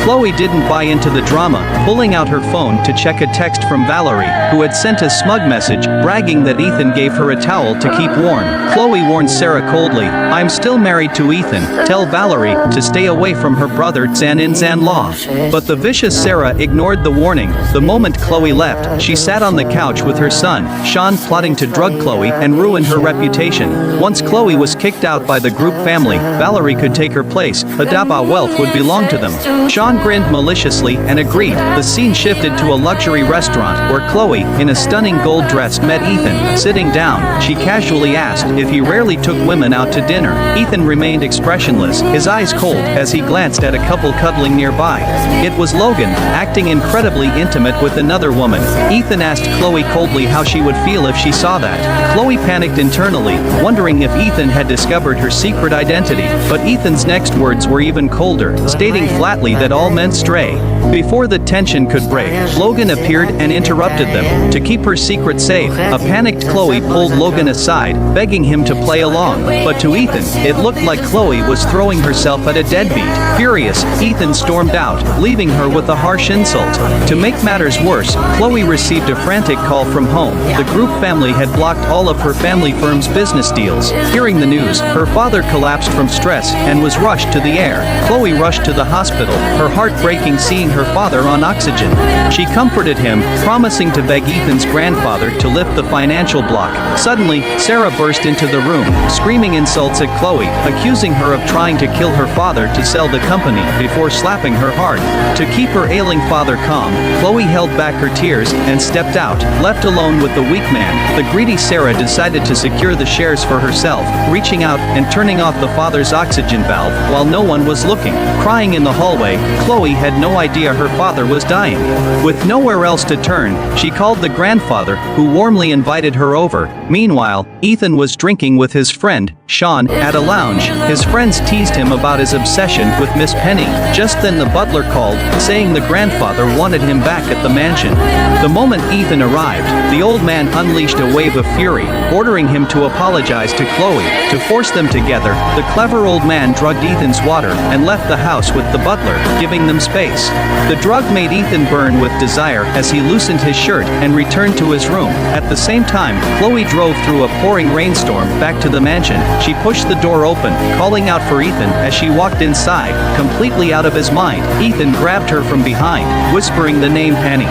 Chloe didn't buy into the drama, pulling out her phone to check a text from Valerie, who had sent a smug message bragging that Ethan gave her a towel to keep warm. Chloe warned Sarah coldly, "I'm still married to Ethan. Tell Valerie to stay away from her brother Zan in Zan Law." But the vicious Sarah ignored the warning. The moment Chloe left, she sat on the couch with her son, Sean, plotting to drug Chloe and ruin her reputation. Once Chloe was kicked out by the group family, Valerie could take her place. Hadaba wealth would belong to them. Sean grinned maliciously and agreed. The scene shifted to a luxury restaurant where Chloe, in a stunning gold dress, met Ethan. Sitting down, she casually asked if he rarely took women out to dinner. Ethan remained expressionless, his eyes cold, as he glanced at a couple cuddling nearby. It was Logan, acting incredibly intimate with another woman. Ethan asked Chloe coldly how she would feel if she saw that. Chloe panicked internally, wondering if Ethan had discovered her secret identity. But Ethan's next words were even colder, stating flatly that all men stray. Before the tension could break, Logan appeared and interrupted them. To keep her secret safe, a panicked Chloe pulled Logan aside, begging him to play along. But to Ethan, it looked like Chloe was throwing herself at a deadbeat. Furious, Ethan stormed out, leaving her with a harsh insult. To make matters worse, Chloe received a frantic call from home. The group family had blocked all of her family firm's business deals. Hearing the news, her father collapsed from stress and was rushed to the air. Chloe rushed to the hospital, her heart breaking seeing her father on oxygen. She comforted him, promising to beg Ethan's grandfather to lift the financial block. Suddenly, Sarah burst into the room, screaming insults at Chloe, accusing her of trying to kill her father to sell the company before slapping her hard. To keep her ailing father calm, Chloe held back her tears and stepped out. Left alone with the weak man, the greedy Sarah decided to secure the shares for herself, reaching out and turning off the father's oxygen valve while no one was looking. Crying in the hallway, Chloe had no idea her father was dying. With nowhere else to turn, she called the grandfather, who warmly invited her over. Meanwhile, Ethan was drinking with his friend, Sean, at a lounge. His friends teased him about his obsession with Miss Penny. Just then the butler called, saying the grandfather wanted him back at the mansion. The moment Ethan arrived, the old man unleashed a wave of fury, ordering him to apologize to Chloe. To force them together, the clever old man drugged Ethan's water and left the house with the butler, giving them space. The drug made Ethan burn with desire as he loosened his shirt and returned to his room. At the same time, Chloe drove through a pouring rainstorm back to the mansion. She pushed the door open, calling out for Ethan as she walked inside, completely out of his mind. Ethan grabbed her from behind, whispering the name Penny.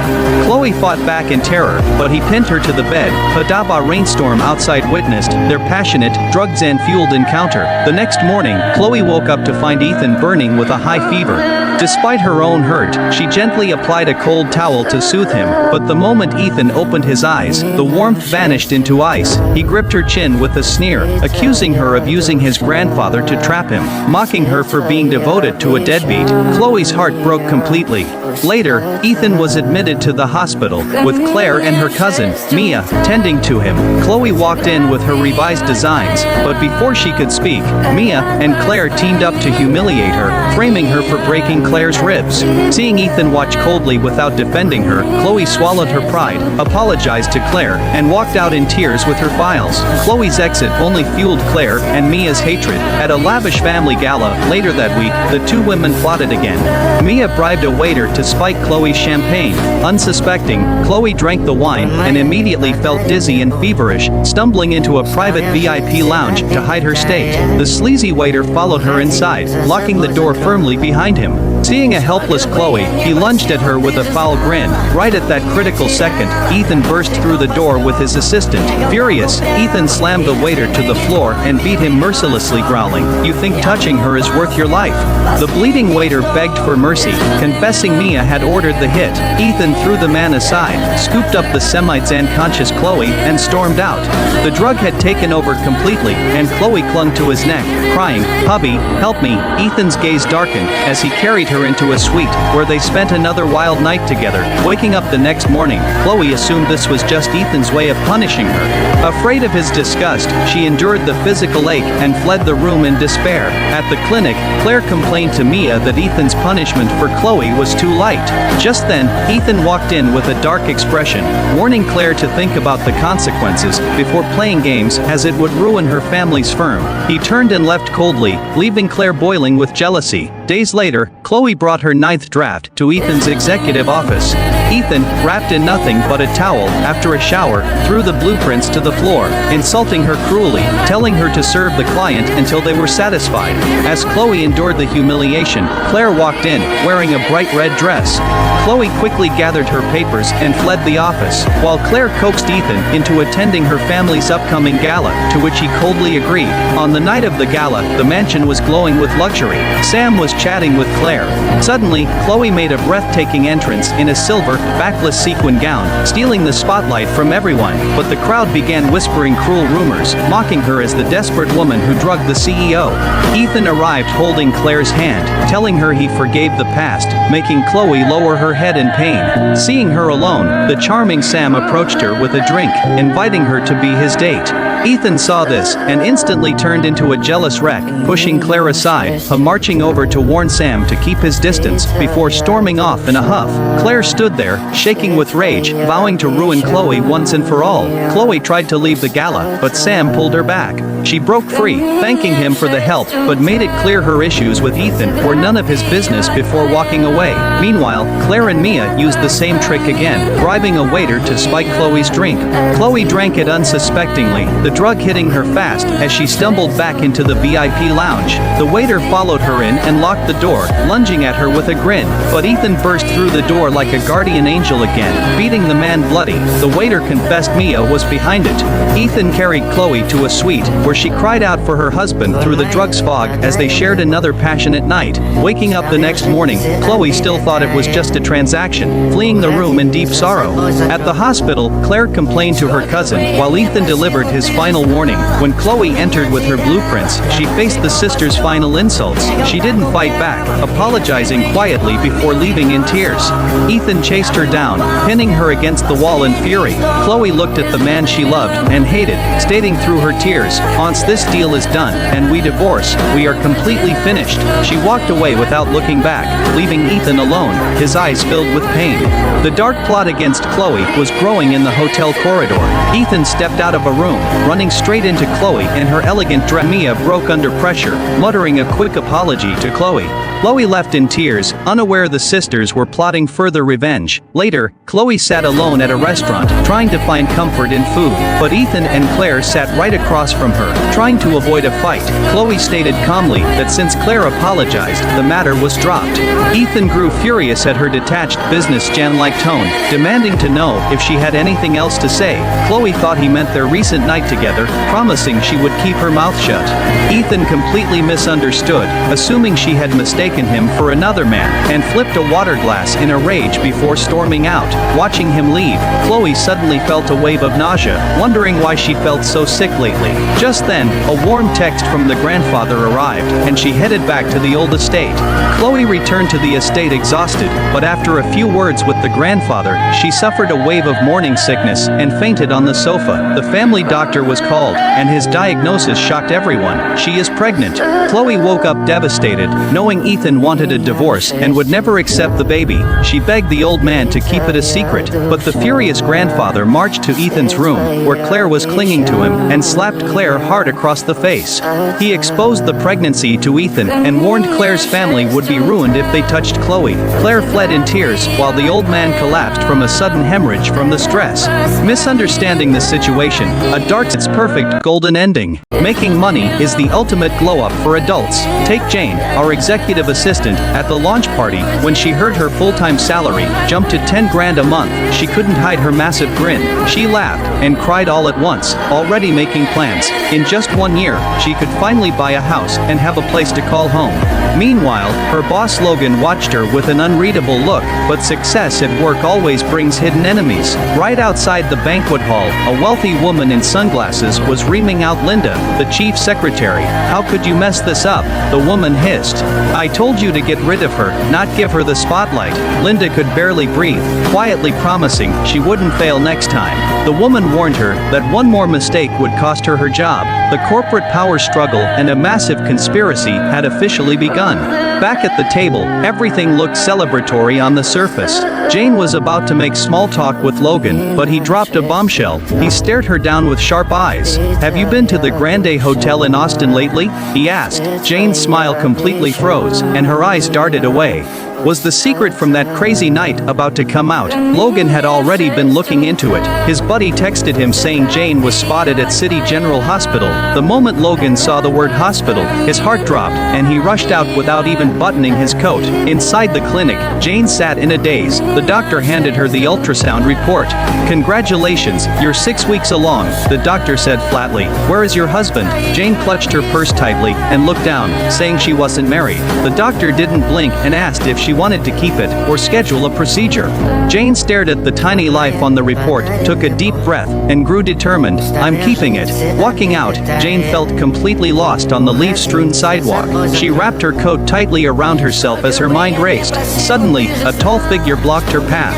Chloe fought back in terror, but he pinned her to the bed. Hadaba rainstorm outside witnessed their passionate, drugs-and-fueled encounter. The next morning, Chloe woke up to find Ethan burning with a high fever. Despite her own hurt, she gently applied a cold towel to soothe him, but the moment Ethan opened his eyes, the warmth vanished into ice. He gripped her chin with a sneer, accusing her of using his grandfather to trap him, mocking her for being devoted to a deadbeat. Chloe's heart broke completely. Later, Ethan was admitted to the hospital, with Claire and her cousin, Mia, tending to him. Chloe walked in with her revised designs, but before she could speak, Mia and Claire teamed up to humiliate her, framing her for breaking Claire's ribs. Seeing Ethan watch coldly without defending her, Chloe swallowed her pride, apologized to Claire, and walked out in tears with her files. Chloe's exit only fueled Claire and Mia's hatred. At a lavish family gala later that week, the two women plotted again. Mia bribed a waiter to spike Chloe's champagne. Unsuspecting, Chloe drank the wine and immediately felt dizzy and feverish, stumbling into a private VIP lounge to hide her state. The sleazy waiter followed her inside, locking the door firmly behind him. Seeing a helpless Chloe, he lunged at her with a foul grin. Right at that critical second, Ethan burst through the door with his assistant. Furious, Ethan slammed the waiter to the floor and beat him mercilessly, growling, "You think touching her is worth your life?" The bleeding waiter begged for mercy, confessing Mia had ordered ordered the hit. Ethan threw the man aside, scooped up the semi-unconscious Chloe, and stormed out. The drug had taken over completely, and Chloe clung to his neck, crying, "Hubby, help me." Ethan's gaze darkened as he carried her into a suite, where they spent another wild night together. Waking up the next morning, Chloe assumed this was just Ethan's way of punishing her. Afraid of his disgust, she endured the physical ache and fled the room in despair. At the clinic, Claire complained to Mia that Ethan's punishment for Chloe was too light. Just then, Ethan walked in with a dark expression, warning Claire to think about the consequences before playing games, as it would ruin her family's firm. He turned and left coldly, leaving Claire boiling with jealousy. Days later, Chloe brought her ninth draft to Ethan's executive office. Ethan, wrapped in nothing but a towel after a shower, threw the blueprints to the floor, insulting her cruelly, telling her to serve the client until they were satisfied. As Chloe endured the humiliation, Claire walked in, wearing a bright red dress. Chloe quickly gathered her papers and fled the office, while Claire coaxed Ethan into attending her family's upcoming gala, to which he coldly agreed. On the night of the gala, the mansion was glowing with luxury. Sam was chatting with Claire. Suddenly, Chloe made a breathtaking entrance in a silver, backless sequin gown, stealing the spotlight from everyone, but the crowd began whispering cruel rumors, mocking her as the desperate woman who drugged the CEO. Ethan arrived holding Claire's hand, telling her he forgave the past, making Chloe lower her head in pain. Seeing her alone, the charming Sam approached her with a drink, inviting her to be his date. Ethan saw this and instantly turned into a jealous wreck, pushing Claire aside, marching over to warn Sam to keep his distance before storming off in a huff. Claire stood there, shaking with rage, vowing to ruin Chloe once and for all. Chloe tried to leave the gala, but Sam pulled her back. She broke free, thanking him for the help, but made it clear her issues with Ethan were none of his business before walking away. Meanwhile, Claire and Mia used the same trick again, bribing a waiter to spike Chloe's drink. Chloe drank it unsuspectingly, the drug hitting her fast as she stumbled back into the VIP lounge. The waiter followed her in and locked the door, lunging at her with a grin, but Ethan burst through the door like a guardian angel again, beating the man bloody. The waiter confessed Mia was behind it. Ethan carried Chloe to a suite, where she cried out for her husband through the drugs fog as they shared another passionate night. Waking up the next morning, Chloe still thought it was just a transaction, fleeing the room in deep sorrow. At the hospital, Claire complained to her cousin, while Ethan delivered his final warning. When Chloe entered with her blueprints, she faced the sisters' final insults. She didn't fight back, apologizing quietly before leaving in tears. Ethan chased her down, pinning her against the wall in fury. Chloe looked at the man she loved and hated, stating through her tears, "Once this deal is done, and we divorce, we are completely finished." She walked away without looking back, leaving Ethan alone, his eyes filled with pain. The dark plot against Chloe was growing in the hotel corridor. Ethan stepped out of a room, running straight into Chloe and her elegant dress. Mia broke under pressure, muttering a quick apology to Chloe. Chloe left in tears, unaware the sisters were plotting further revenge. Later, Chloe sat alone at a restaurant, trying to find comfort in food, but Ethan and Claire sat right across from her, trying to avoid a fight. Chloe stated calmly that since Claire apologized, the matter was dropped. Ethan grew furious at her detached, businessman-like tone, demanding to know if she had anything else to say. Chloe thought he meant their recent night together, promising she would keep her mouth shut. Ethan completely misunderstood, assuming she had mistaken him for another man, and flipped a water glass in a rage before storming out. Watching him leave, Chloe suddenly felt a wave of nausea, wondering why she felt so sick lately. Just then, a warm text from the grandfather arrived, and she headed back to the old estate. Chloe returned to the estate exhausted, but after a few words with the grandfather, she suffered a wave of morning sickness and fainted on the sofa. The family doctor was called, and his diagnosis shocked everyone. She is pregnant. Chloe woke up devastated, knowing Ethan wanted a divorce and would never accept the baby. She begged the old man to keep it a secret, but the furious grandfather marched to Ethan's room, where Claire was clinging to him, and slapped Claire hard across the face. He exposed the pregnancy to Ethan and warned Claire's family would be ruined if they touched Chloe. Claire fled in tears, while the old man collapsed from a sudden hemorrhage from the stress. Misunderstanding the situation, a dark's perfect golden ending. Making money is the ultimate glow-up for adults. Take Jane, our executive executive assistant at the launch party. When she heard her full-time salary jumped to 10 grand a month, she couldn't hide her massive grin. She laughed and cried all at once, already making plans. In just 1 year, she could finally buy a house and have a place to call home. Meanwhile, her boss Logan watched her with an unreadable look, but success at work always brings hidden enemies. Right outside the banquet hall, a wealthy woman in sunglasses was reaming out Linda, the chief secretary. "How could you mess this up?" the woman hissed. "I told you to get rid of her, not give her the spotlight." Linda could barely breathe, quietly promising she wouldn't fail next time. The woman warned her that one more mistake would cost her her job. The corporate power struggle and a massive conspiracy had officially begun. Back at the table, everything looked celebratory on the surface. Jane was about to make small talk with Logan, but he dropped a bombshell. He stared her down with sharp eyes. "Have you been to the Grande Hotel in Austin lately?" he asked. Jane's smile completely froze, and her eyes darted away. Was the secret from that crazy night about to come out? Logan had already been looking into it. His buddy texted him saying Jane was spotted at City General Hospital. The moment Logan saw the word hospital, his heart dropped, and he rushed out without even buttoning his coat. Inside the clinic, Jane sat in a daze. The doctor handed her the ultrasound report. "Congratulations, you're 6 weeks along," the doctor said flatly. "Where is your husband?" Jane clutched her purse tightly and looked down, saying she wasn't married. The doctor didn't blink and asked if she wanted to keep it or schedule a procedure. Jane stared at the tiny life on the report, took a deep breath, and grew determined. "I'm keeping it." Walking out, Jane felt completely lost on the leaf-strewn sidewalk. She wrapped her coat tightly around herself as her mind raced. Suddenly, a tall figure blocked her path.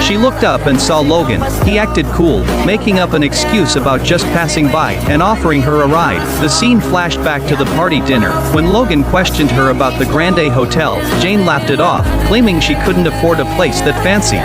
She looked up and saw Logan. He acted cool, making up an excuse about just passing by and offering her a ride. The scene flashed back to the party dinner. When Logan questioned her about the Grande Hotel, Jane laughed it off, claiming she couldn't afford a place that fancy.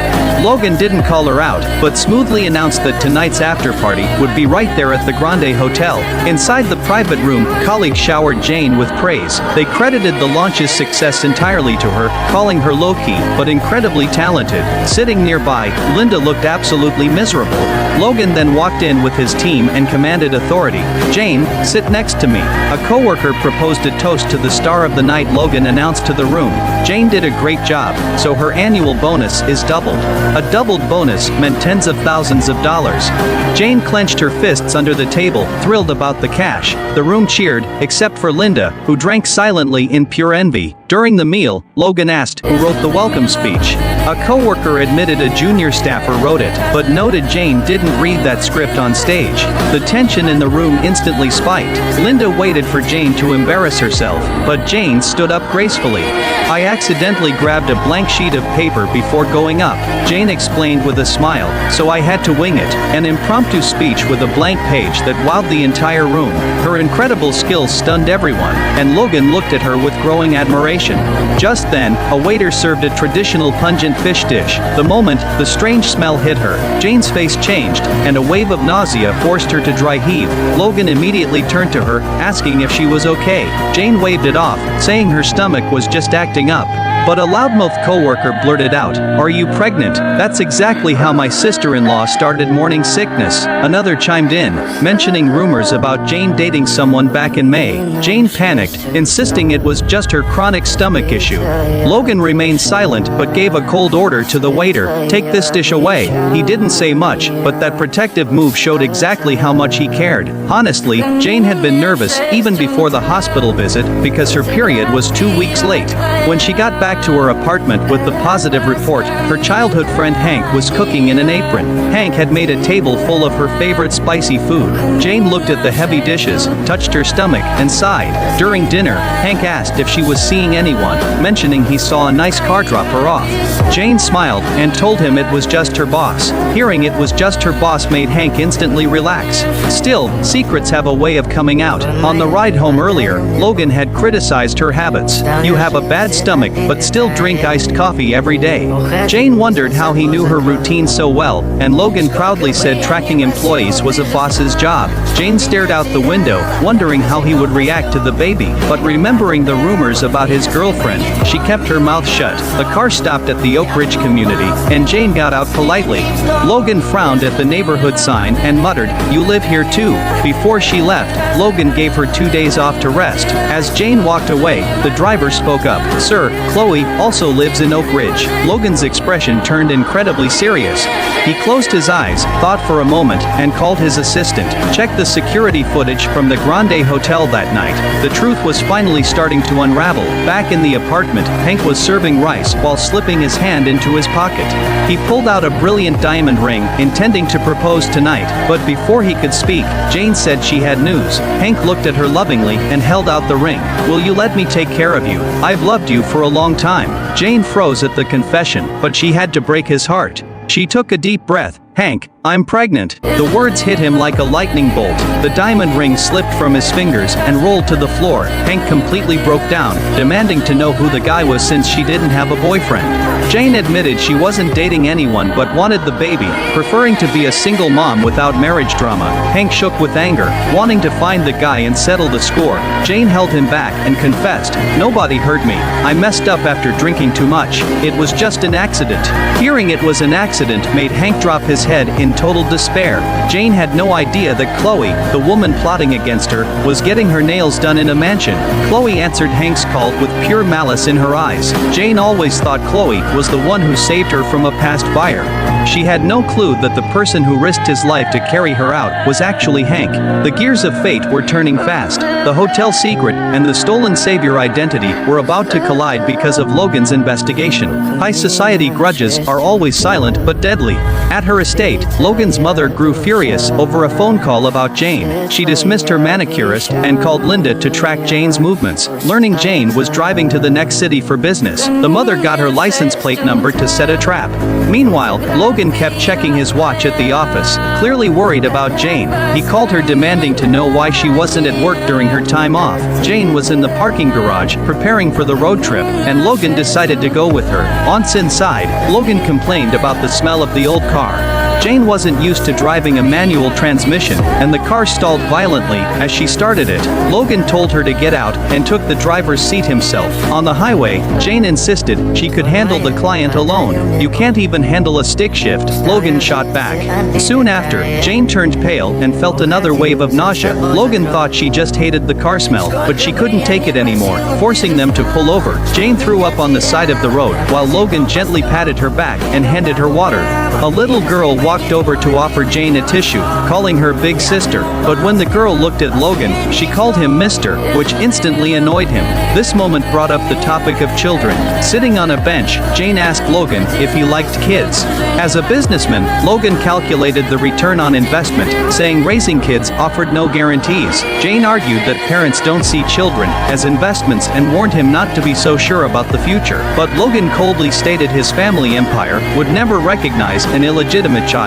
Logan didn't call her out, but smoothly announced that tonight's after party would be right there at the Grande Hotel. Inside the private room, colleagues showered Jane with praise. They credited the launch's success entirely to her, calling her low-key, but incredibly talented. Sitting nearby, Linda looked absolutely miserable. Logan then walked in with his team and commanded authority. "Jane, sit next to me." A coworker proposed a toast to the star of the night. Logan announced to the room. Jane did a great job, so her annual bonus is doubled. A doubled bonus meant tens of thousands of dollars. Jane clenched her fists under the table, thrilled about the cash. The room cheered, except for Linda, who drank silently in pure envy. During the meal, Logan asked who wrote the welcome speech. A coworker admitted a junior staffer wrote it, but noted Jane didn't read that script on stage. The tension in the room instantly spiked. Linda waited for Jane to embarrass herself, but Jane stood up gracefully. "I accidentally grabbed a blank sheet of paper before going up," Jane explained with a smile, "so I had to wing it." An impromptu speech with a blank page that wowed the entire room. Her incredible skills stunned everyone, and Logan looked at her with growing admiration. Just then, a waiter served a traditional pungent fish dish. The moment the strange smell hit her, Jane's face changed, and a wave of nausea forced her to dry heave. Logan immediately turned to her, asking if she was okay. Jane waved it off, saying her stomach was just acting up. But a loudmouth coworker blurted out, "Are you pregnant?" "That's exactly how my sister-in-law started morning sickness," another chimed in, mentioning rumors about Jane dating someone back in May. Jane panicked, insisting it was just her chronic stomach issue. Logan remained silent but gave a cold order to the waiter, "Take this dish away." He didn't say much, but that protective move showed exactly how much he cared. Honestly, Jane had been nervous even before the hospital visit because her period was 2 weeks late. When she got back to her apartment with the positive report, her childhood friend Hank was cooking in an apron. Hank had made a table full of her favorite spicy food. Jane looked at the heavy dishes, touched her stomach, and sighed. During dinner, Hank asked if she was seeing anyone, mentioning he saw a nice car drop her off. Jane smiled and told him it was just her boss. Hearing it was just her boss made Hank instantly relax. Still, secrets have a way of coming out. On the ride home earlier, Logan had criticized her habits. "You have a bad stomach, but but still drink iced coffee every day. Jane wondered how he knew her routine so well, and Logan proudly said tracking employees was a boss's job. Jane stared out the window, wondering how he would react to the baby, but remembering the rumors about his girlfriend, she kept her mouth shut. The car stopped at the Oak Ridge community, and Jane got out politely. Logan frowned at the neighborhood sign and muttered, "You live here too." Before she left, Logan gave her 2 days off to rest. As Jane walked away, the driver spoke up, "Sir, Chloe also lives in Oak Ridge." Logan's expression turned incredibly serious. He closed his eyes, thought for a moment, and called his assistant. Check the security footage from the Grande Hotel that night. The truth was finally starting to unravel. Back in the apartment, Hank was serving rice while slipping his hand into his pocket. He pulled out a brilliant diamond ring, intending to propose tonight, but before he could speak, Jane said she had news. Hank looked at her lovingly and held out the ring. "Will you let me take care of you? I've loved you for a long time." Jane froze at the confession, but she had to break his heart. She took a deep breath. "Hank, I'm pregnant." The words hit him like a lightning bolt. The diamond ring slipped from his fingers and rolled to the floor. Hank completely broke down, demanding to know who the guy was since she didn't have a boyfriend. Jane admitted she wasn't dating anyone but wanted the baby, preferring to be a single mom without marriage drama. Hank shook with anger, wanting to find the guy and settle the score. Jane held him back and confessed, "Nobody hurt me. I messed up after drinking too much. It was just an accident." Hearing it was an accident made Hank drop his head in total despair. Jane had no idea that Chloe, the woman plotting against her, was getting her nails done in a mansion. Chloe answered Hank's call with pure malice in her eyes. Jane always thought Chloe was the one who saved her from a past fire. She had no clue that the person who risked his life to carry her out was actually Hank. The gears of fate were turning fast. The hotel secret and the stolen savior identity were about to collide because of Logan's investigation. High society grudges are always silent but deadly. At her estate, Logan's mother grew furious over a phone call about Jane. She dismissed her manicurist and called Linda to track Jane's movements. Learning Jane was driving to the next city for business, the mother got her license plate number to set a trap. Meanwhile, Logan kept checking his watch at the office, clearly worried about Jane. He called her demanding to know why she wasn't at work during her time off. Jane was in the parking garage, preparing for the road trip, and Logan decided to go with her. Once inside, Logan complained about the smell of the old car. Jane wasn't used to driving a manual transmission, and the car stalled violently as she started it. Logan told her to get out and took the driver's seat himself. On the highway, Jane insisted she could handle the client alone. "You can't even handle a stick shift," Logan shot back. Soon after, Jane turned pale and felt another wave of nausea. Logan thought she just hated the car smell, but she couldn't take it anymore, forcing them to pull over. Jane threw up on the side of the road while Logan gently patted her back and handed her water. A little girl walked over to offer Jane a tissue, calling her big sister, but when the girl looked at Logan, she called him Mr., which instantly annoyed him. This moment brought up the topic of children. Sitting on a bench, Jane asked Logan if he liked kids. As a businessman, Logan calculated the return on investment, saying raising kids offered no guarantees. Jane argued that parents don't see children as investments and warned him not to be so sure about the future. But Logan coldly stated his family empire would never recognize an illegitimate child.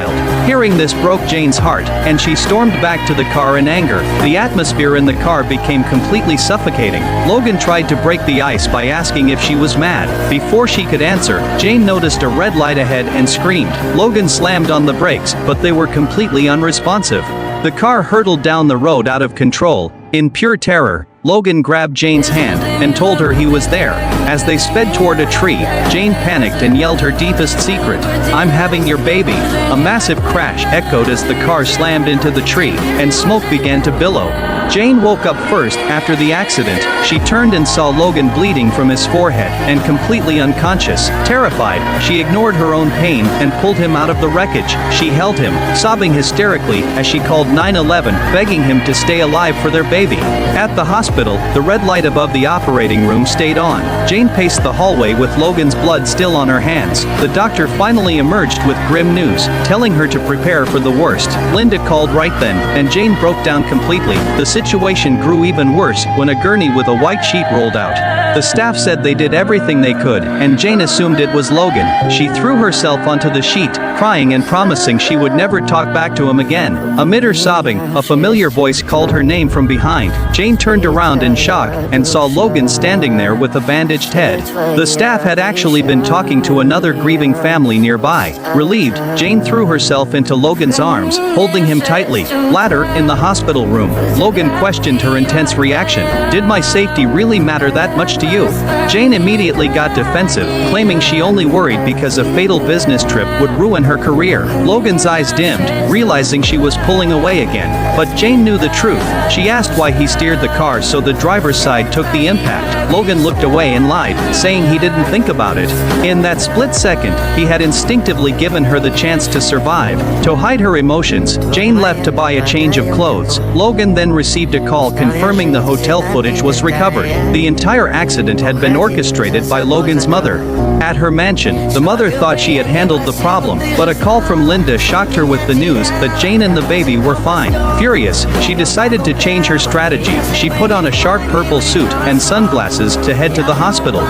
Hearing this broke Jane's heart, and she stormed back to the car in anger. The atmosphere in the car became completely suffocating. Logan tried to break the ice by asking if she was mad. Before she could answer, Jane noticed a red light ahead and screamed. Logan slammed on the brakes, but they were completely unresponsive. The car hurtled down the road out of control. In pure terror, Logan grabbed Jane's hand and told her he was there. As they sped toward a tree, Jane panicked and yelled her deepest secret, "I'm having your baby." A massive crash echoed as the car slammed into the tree, and smoke began to billow. Jane woke up first after the accident. She turned and saw Logan bleeding from his forehead and completely unconscious. Terrified, she ignored her own pain and pulled him out of the wreckage. She held him, sobbing hysterically as she called 911, begging him to stay alive for their baby. At the hospital, the red light above the operating room stayed on. Jane paced the hallway with Logan's blood still on her hands. The doctor finally emerged with grim news, telling her to prepare for the worst. Linda called right then, and Jane broke down completely. The situation grew even worse when a gurney with a white sheet rolled out. The staff said they did everything they could, and Jane assumed it was Logan. She threw herself onto the sheet, crying and promising she would never talk back to him again. Amid her sobbing, a familiar voice called her name from behind. Jane turned around around in shock and saw Logan standing there with a bandaged head. The staff had actually been talking to another grieving family nearby. Relieved, Jane threw herself into Logan's arms, holding him tightly. Later, in the hospital room, Logan questioned her intense reaction. "Did my safety really matter that much to you?" Jane immediately got defensive, claiming she only worried because a fatal business trip would ruin her career. Logan's eyes dimmed, realizing she was pulling away again. But Jane knew the truth. She asked why he steered the car so the driver's side took the impact. Logan looked away and lied, saying he didn't think about it. In that split second, he had instinctively given her the chance to survive. To hide her emotions, Jane left to buy a change of clothes. Logan then received a call confirming the hotel footage was recovered. The entire accident had been orchestrated by Logan's mother. At her mansion, the mother thought she had handled the problem, but a call from Linda shocked her with the news that Jane and the baby were fine. Furious, she decided to change her strategy. She put on a sharp purple suit and sunglasses to head to the hospital.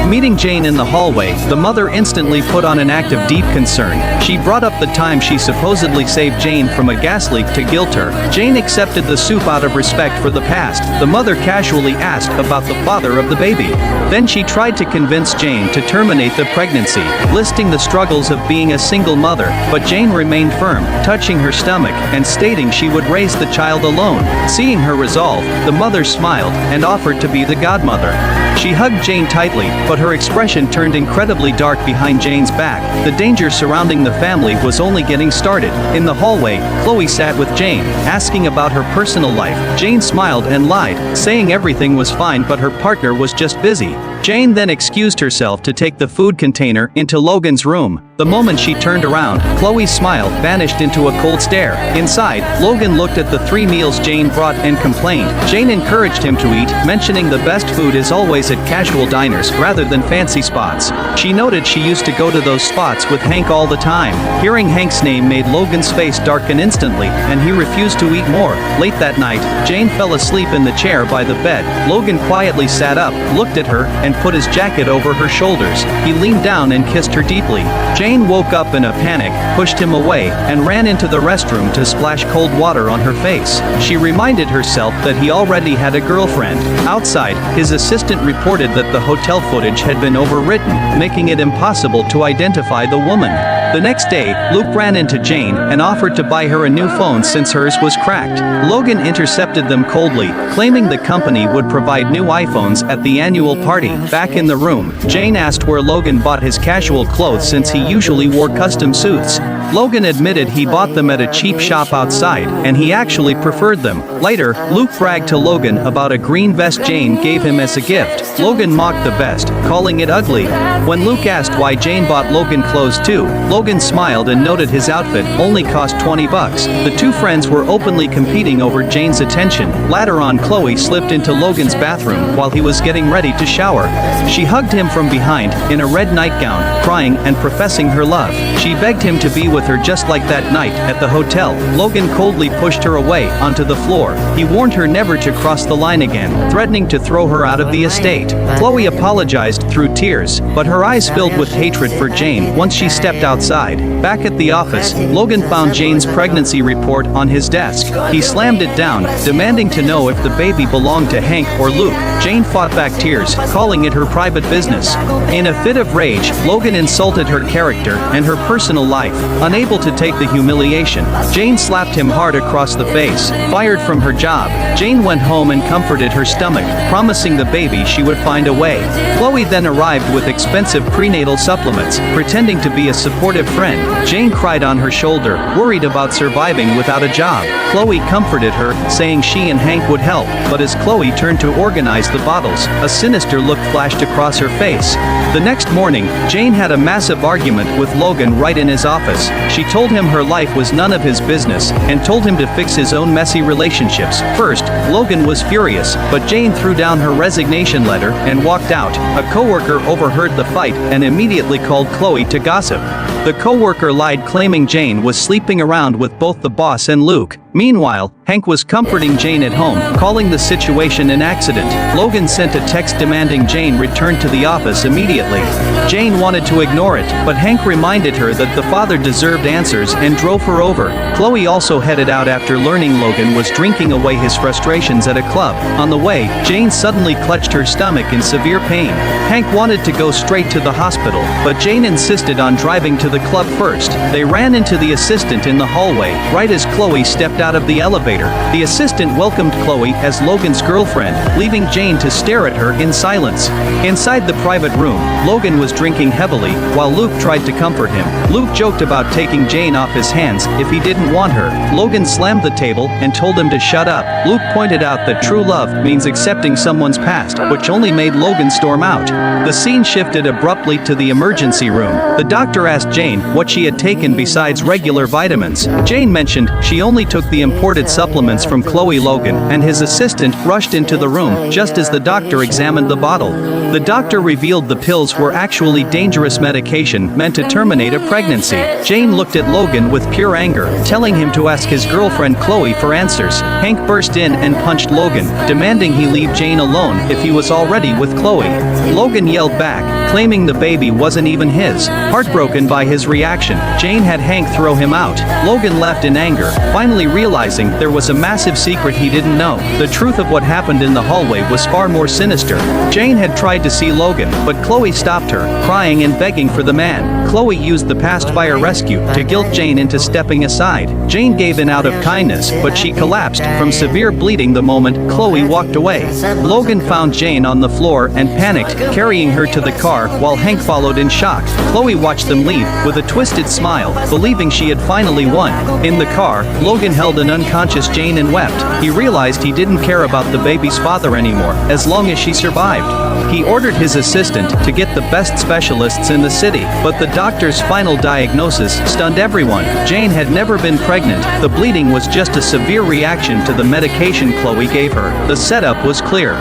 Meeting Jane in the hallway, the mother instantly put on an act of deep concern. She brought up the time she supposedly saved Jane from a gas leak to guilt her. Jane accepted the soup out of respect for the past. The mother casually asked about the father of the baby. Then she tried to convince Jane to terminate the pregnancy, listing the struggles of being a single mother, but Jane remained firm, touching her stomach and stating she would raise the child alone. Seeing her resolve, the mother smiled and offered to be the godmother. She hugged Jane tightly, but her expression turned incredibly dark behind Jane's back. The danger surrounding the family was only getting started. In the hallway, Chloe sat with Jane, asking about her personal life. Jane smiled and lied, saying everything was fine but her partner was just busy. Jane then excused herself to take the food container into Logan's room. The moment she turned around, Chloe's smile vanished into a cold stare. Inside, Logan looked at the 3 meals Jane brought and complained. Jane encouraged him to eat, mentioning the best food is always at casual diners rather than fancy spots. She noted she used to go to those spots with Hank all the time. Hearing Hank's name made Logan's face darken instantly, and he refused to eat more. Late that night, Jane fell asleep in the chair by the bed. Logan quietly sat up, looked at her, and put his jacket over her shoulders. He leaned down and kissed her deeply. Jane woke up in a panic, pushed him away, and ran into the restroom to splash cold water on her face. She reminded herself that he already had a girlfriend. Outside, his assistant reported that the hotel footage had been overwritten, making it impossible to identify the woman. The next day, Luke ran into Jane and offered to buy her a new phone since hers was cracked. Logan intercepted them coldly, claiming the company would provide new iPhones at the annual party. Back in the room, Jane asked where Logan bought his casual clothes since he usually wore custom suits. Logan admitted he bought them at a cheap shop outside, and he actually preferred them. Later, Luke bragged to Logan about a green vest Jane gave him as a gift. Logan mocked the vest, calling it ugly. When Luke asked why Jane bought Logan clothes too, Logan smiled and noted his outfit only cost $20. The two friends were openly competing over Jane's attention. Later on, Chloe slipped into Logan's bathroom while he was getting ready to shower. She hugged him from behind, in a red nightgown, crying and professing her love. She begged him to be with her just like that night at the hotel. Logan coldly pushed her away onto the floor. He warned her never to cross the line again, threatening to throw her out of the estate. Chloe apologized through tears, but her eyes filled with hatred for Jane once she stepped outside. Back at the office, Logan found Jane's pregnancy report on his desk. He slammed it down, demanding to know if the baby belonged to Hank or Luke. Jane fought back tears, calling it her private business. In a fit of rage, Logan insulted her character and her personal life. Unable to take the humiliation, Jane slapped him hard across the face. Fired from her job, Jane went home and comforted her stomach, promising the baby she would find a way. Chloe then arrived with expensive prenatal supplements, pretending to be a supportive friend. Jane cried on her shoulder, worried about surviving without a job. Chloe comforted her, saying she and Hank would help, but as Chloe turned to organize the bottles, a sinister look flashed across her face. The next morning, Jane had a massive argument with Logan right in his office. She told him her life was none of his business, and told him to fix his own messy relationships. First, Logan was furious, but Jane threw down her resignation letter and walked out. A coworker overheard the fight and immediately called Chloe to gossip. The co-worker lied, claiming Jane was sleeping around with both the boss and Luke. Meanwhile, Hank was comforting Jane at home, calling the situation an accident. Logan sent a text demanding Jane return to the office immediately. Jane wanted to ignore it, but Hank reminded her that the father deserved answers and drove her over. Chloe also headed out after learning Logan was drinking away his frustrations at a club. On the way, Jane suddenly clutched her stomach in severe pain. Hank wanted to go straight to the hospital, but Jane insisted on driving to the club first. They ran into the assistant in the hallway, right as Chloe stepped out of the elevator. The assistant welcomed Chloe as Logan's girlfriend, leaving Jane to stare at her in silence. Inside the private room, Logan was drinking heavily, while Luke tried to comfort him. Luke joked about taking Jane off his hands if he didn't want her. Logan slammed the table and told him to shut up. Luke pointed out that true love means accepting someone's past, which only made Logan storm out. The scene shifted abruptly to the emergency room. The doctor asked Jane what she had taken besides regular vitamins. Jane mentioned she only took the imported supplements from Chloe. Logan and his assistant rushed into the room just as the doctor examined the bottle. The doctor revealed the pills were actually dangerous medication meant to terminate a pregnancy. Jane looked at Logan with pure anger, telling him to ask his girlfriend Chloe for answers. Hank burst in and punched Logan, demanding he leave Jane alone if he was already with Chloe. Logan yelled back, claiming the baby wasn't even his. Heartbroken by his reaction, Jane had Hank throw him out. Logan left in anger, finally realizing there was a massive secret he didn't know. The truth of what happened in the hallway was far more sinister. Jane had tried to see Logan, but Chloe stopped her, crying and begging for the man. Chloe used the past fire rescue to guilt Jane into stepping aside. Jane gave in out of kindness, but she collapsed from severe bleeding the moment Chloe walked away. Logan found Jane on the floor and panicked, carrying her to the car while Hank followed in shock. Chloe watched them leave with a twisted smile, believing she had finally won. In the car, Logan held an unconscious Jane and wept. He realized he didn't care about the baby's father anymore, as long as she survived. He ordered his assistant to get the best specialists in the city, but the doctor's final diagnosis stunned everyone. Jane had never been pregnant. The bleeding was just a severe reaction to the medication Chloe gave her. The setup was clear.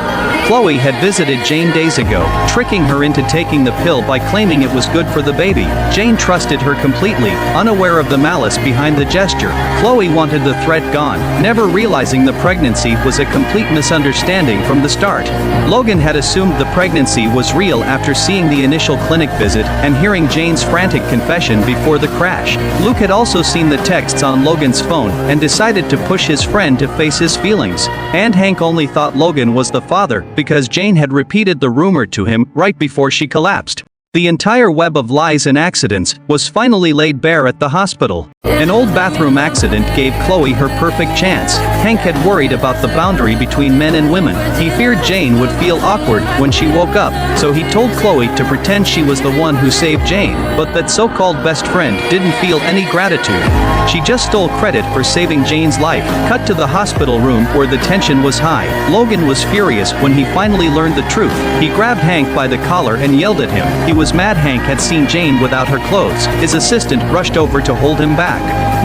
Chloe had visited Jane days ago, tricking her into taking the pill by claiming it was good for the baby. Jane trusted her completely, unaware of the malice behind the gesture. Chloe wanted the threat gone, never realizing the pregnancy was a complete misunderstanding from the start. Logan had assumed the pregnancy was real after seeing the initial clinic visit and hearing Jane's frantic confession before the crash. Luke had also seen the texts on Logan's phone and decided to push his friend to face his feelings. And Hank only thought Logan was the father because Jane had repeated the rumor to him right before she collapsed. The entire web of lies and accidents was finally laid bare at the hospital. An old bathroom accident gave Chloe her perfect chance. Hank had worried about the boundary between men and women. He feared Jane would feel awkward when she woke up, so he told Chloe to pretend she was the one who saved Jane, but that so-called best friend didn't feel any gratitude. She just stole credit for saving Jane's life. Cut to the hospital room where the tension was high. Logan was furious when he finally learned the truth. He grabbed Hank by the collar and yelled at him. He was mad Hank had seen Jane without her clothes. His assistant rushed over to hold him back.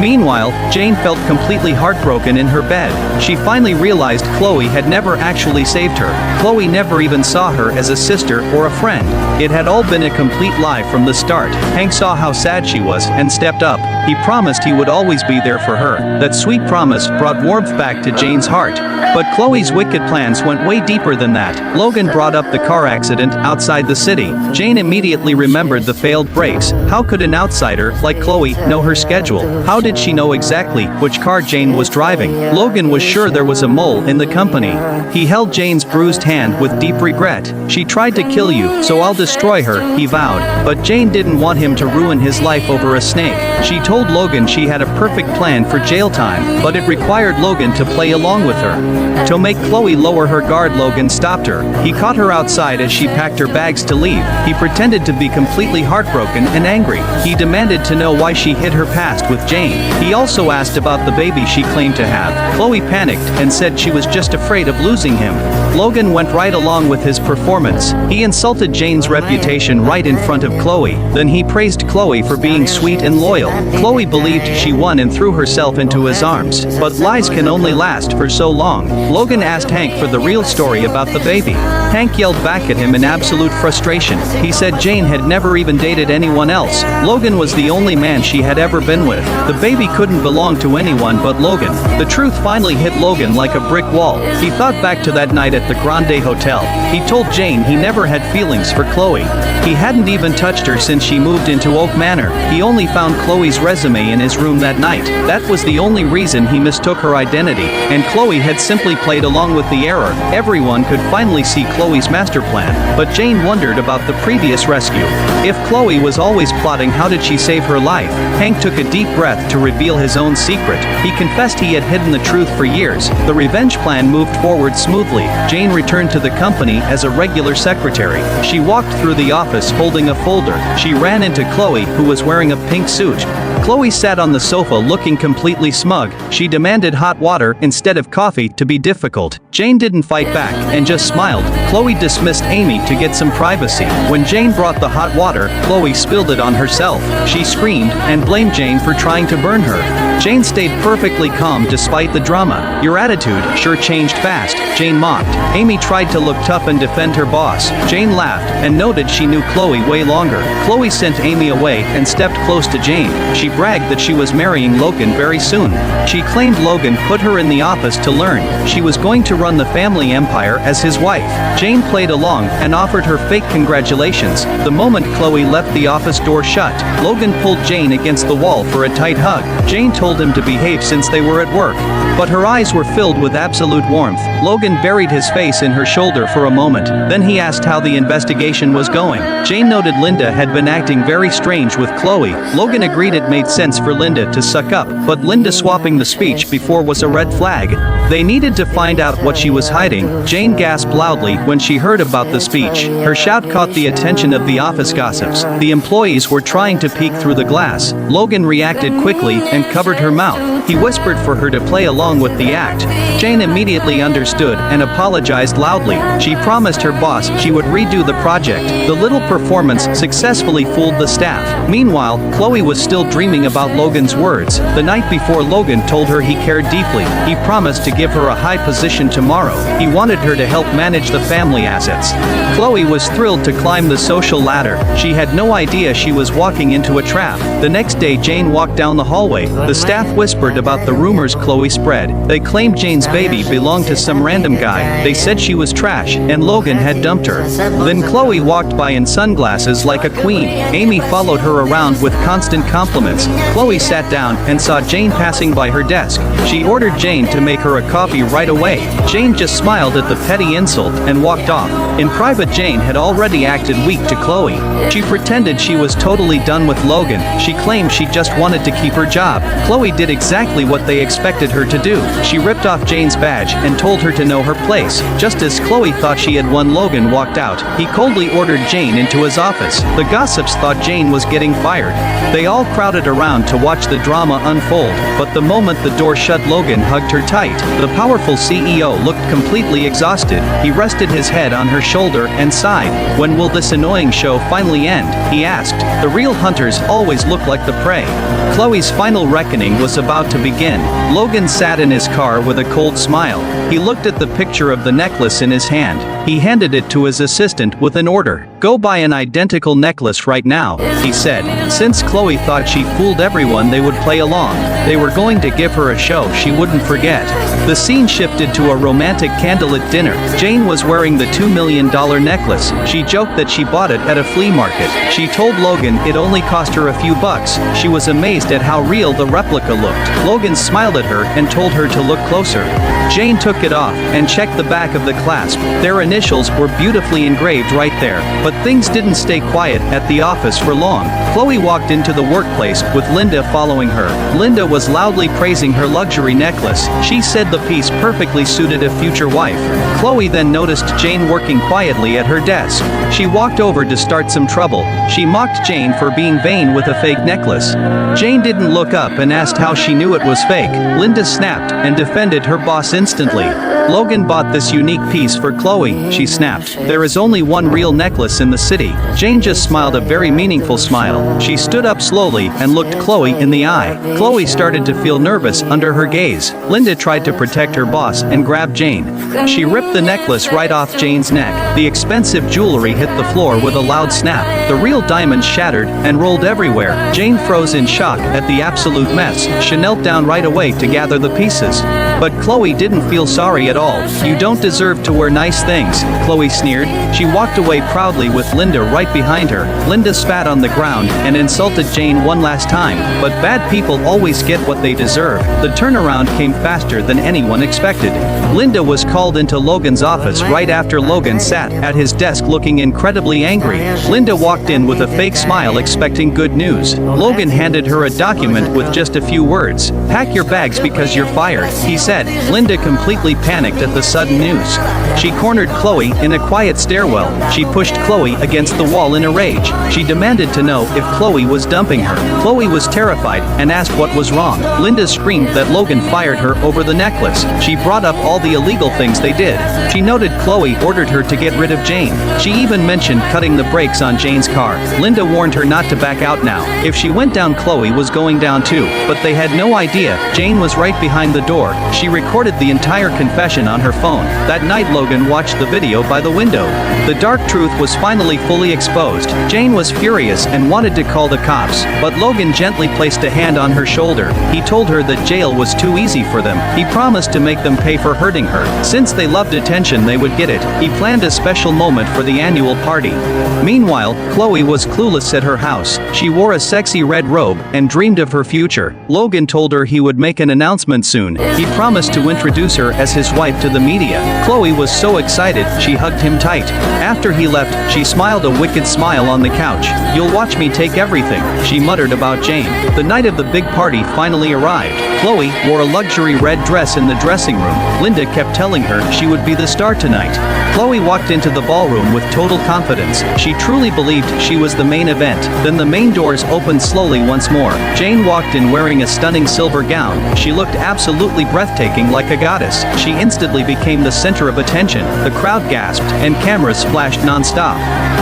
Meanwhile, Jane felt completely heartbroken in her bed. She finally realized Chloe had never actually saved her. Chloe never even saw her as a sister or a friend. It had all been a complete lie from the start. Hank saw how sad she was and stepped up. He promised he would always be there for her. That sweet promise brought warmth back to Jane's heart. But Chloe's wicked plans went way deeper than that. Logan brought up the car accident outside the city. Jane immediately remembered the failed brakes. How could an outsider like Chloe know her schedule? How did she know exactly which car Jane was driving? Logan was sure there was a mole in the company. He held Jane's bruised hand with deep regret. She tried to kill you, so I'll destroy her, he vowed. But Jane didn't want him to ruin his life over a snake. She told Logan she had a perfect plan for jail time, but it required Logan to play along with her. To make Chloe lower her guard, Logan stopped her. He caught her outside as she packed her bags to leave. He pretended to be completely heartbroken and angry. He demanded to know why she hid her past with Jane. He also asked about the baby she claimed to have. Chloe panicked and said she was just afraid of losing him. Logan went right along with his performance. He insulted Jane's reputation right in front of Chloe. Then he praised Chloe for being sweet and loyal. Chloe believed she won and threw herself into his arms. But lies can only last for so long. Logan asked Hank for the real story about the baby. Hank yelled back at him in absolute frustration. He said Jane had never even dated anyone else. Logan was the only man she had ever been with. The baby couldn't belong to anyone but Logan. The truth finally hit Logan like a brick wall. He thought back to that night at the Grande Hotel. He told Jane he never had feelings for Chloe. He hadn't even touched her since she moved into Oak Manor. He only found Chloe's resume in his room that night. That was the only reason he mistook her identity, and Chloe had simply played along with the error. Everyone could finally see Chloe's master plan, but Jane wondered about the previous rescue. If Chloe was always plotting, how did she save her life? Hank took a deep breath to reveal his own secret. He confessed he had hidden the truth for years. The revenge plan moved forward smoothly. Jane returned to the company as a regular secretary. She walked through the office holding a folder. She ran into Chloe, who was wearing a pink suit. Chloe sat on the sofa looking completely smug. She demanded hot water instead of coffee to be difficult. Jane didn't fight back and just smiled. Chloe dismissed Amy to get some privacy. When Jane brought the hot water, Chloe spilled it on herself. She screamed and blamed Jane for trying to burn her. Jane stayed perfectly calm despite the drama. Your attitude sure changed fast, Jane mocked. Amy tried to look tough and defend her boss. Jane laughed and noted she knew Chloe way longer. Chloe sent Amy away and stepped close to Jane. She bragged that she was marrying Logan very soon. She claimed Logan put her in the office to learn. She was going to run the family empire as his wife. Jane played along and offered her fake congratulations. The moment Chloe left, the office door shut. Logan pulled Jane against the wall for a tight hug. Jane told him to behave since they were at work. But her eyes were filled with absolute warmth. Logan buried his face in her shoulder for a moment. Then he asked how the investigation was going. Jane noted Linda had been acting very strange with Chloe. Logan agreed it made sense for Linda to suck up, but Linda swapping the speech before was a red flag. They needed to find out what she was hiding. Jane gasped loudly when she heard about the speech. Her shout caught the attention of the office gossips. The employees were trying to peek through the glass. Logan reacted quickly and covered her mouth. He whispered for her to play along with the act. Jane immediately understood and apologized loudly. She promised her boss she would redo the project. The little performance successfully fooled the staff. Meanwhile, Chloe was still dreaming about Logan's words. The night before, Logan told her he cared deeply. He promised to give her a high position tomorrow. He wanted her to help manage the family assets. Chloe was thrilled to climb the social ladder. She had no idea she was walking into a trap. The next day, Jane walked down the hallway. The staff whispered about the rumors Chloe spread. They claimed Jane's baby belonged to some random guy. They said she was trash and Logan had dumped her. Then Chloe walked by in sunglasses like a queen. Amy followed her around with constant compliments. Chloe sat down and saw Jane passing by her desk. She ordered Jane to make her a coffee right away. Jane just smiled at the petty insult and walked off. In private, Jane had already acted weak to Chloe. She pretended she was totally done with Logan. She claimed she just wanted to keep her job. Chloe did exactly what they expected her to do. She ripped off Jane's badge and told her to know her place. Just as Chloe thought she had won, Logan walked out. He coldly ordered Jane into his office. The gossips thought Jane was getting fired. They all crowded around to watch the drama unfold, but the moment the door shut, Logan hugged her tight. The powerful CEO looked completely exhausted. He rested his head on her shoulder and sighed. When will this annoying show finally end? He asked. The real hunters always look like the prey. Chloe's final reckoning was about to begin. Logan sat in his car with a cold smile. He looked at the picture of the necklace in his hand. He handed it to his assistant with an order. Go buy an identical necklace right now, he said. Since Chloe thought she fooled everyone, they would play along. They were going to give her a show she wouldn't forget. The scene shifted to a romantic candlelit dinner. Jane was wearing the $2 million necklace. She joked that she bought it at a flea market. She told Logan it only cost her a few bucks. She was amazed at how real the replica looked. Logan smiled at her and told her to look closer. Jane took it off and checked the back of the clasp. There, a initials were beautifully engraved right there. But things didn't stay quiet at the office for long. Chloe walked into the workplace, with Linda following her. Linda was loudly praising her luxury necklace. She said the piece perfectly suited a future wife. Chloe then noticed Jane working quietly at her desk. She walked over to start some trouble. She mocked Jane for being vain with a fake necklace. Jane didn't look up and asked how she knew it was fake. Linda snapped and defended her boss instantly. Logan bought this unique piece for Chloe, she snapped. There is only one real necklace in the city. Jane just smiled a very meaningful smile. She stood up slowly and looked Chloe in the eye. Chloe started to feel nervous under her gaze. Linda tried to protect her boss and grabbed Jane. She ripped the necklace right off Jane's neck. The expensive jewelry hit the floor with a loud snap. The real diamonds shattered and rolled everywhere. Jane froze in shock at the absolute mess. She knelt down right away to gather the pieces. But Chloe didn't feel sorry at all. You don't deserve to wear nice things, Chloe sneered. She walked away proudly with Linda right behind her. Linda spat on the ground and insulted Jane one last time. But bad people always get what they deserve. The turnaround came faster than anyone expected. Linda was called into Logan's office right after Logan sat at his desk looking incredibly angry. Linda walked in with a fake smile expecting good news. Logan handed her a document with just a few words. Pack your bags because you're fired, he said. Linda completely panicked at the sudden news. She cornered Chloe in a quiet stairwell. She pushed Chloe against the wall in a rage. She demanded to know if Chloe was dumping her. Chloe was terrified and asked what was wrong. Linda screamed that Logan fired her over the necklace. She brought up all the illegal things they did. She noted Chloe ordered her to get rid of Jane. She even mentioned cutting the brakes on Jane's car. Linda warned her not to back out now. If she went down, Chloe was going down too. But they had no idea Jane was right behind the door. She recorded the entire confession on her phone. That night Logan watched the video by the window. The dark truth was finally fully exposed. Jane was furious and wanted to call the cops, but Logan gently placed a hand on her shoulder. He told her that jail was too easy for them. He promised to make them pay for hurting her. Since they loved attention, they would get it. He planned a special moment for the annual party. Meanwhile, Chloe was clueless at her house. She wore a sexy red robe and dreamed of her future. Logan told her he would make an announcement soon. He promised to introduce her as his wife to the media. Chloe was so excited, she hugged him tight. After he left, she smiled a wicked smile on the couch. You'll watch me take everything, she muttered about Jane. The night of the big party finally arrived. Chloe wore a luxury red dress in the dressing room. Linda kept telling her she would be the star tonight. Chloe walked into the ballroom with total confidence. She truly believed she was the main event. Then the main doors opened slowly once more. Jane walked in wearing a stunning silver gown. She looked absolutely breathtaking, like a goddess. She instantly became the center of attention. The crowd gasped, and cameras flashed non-stop.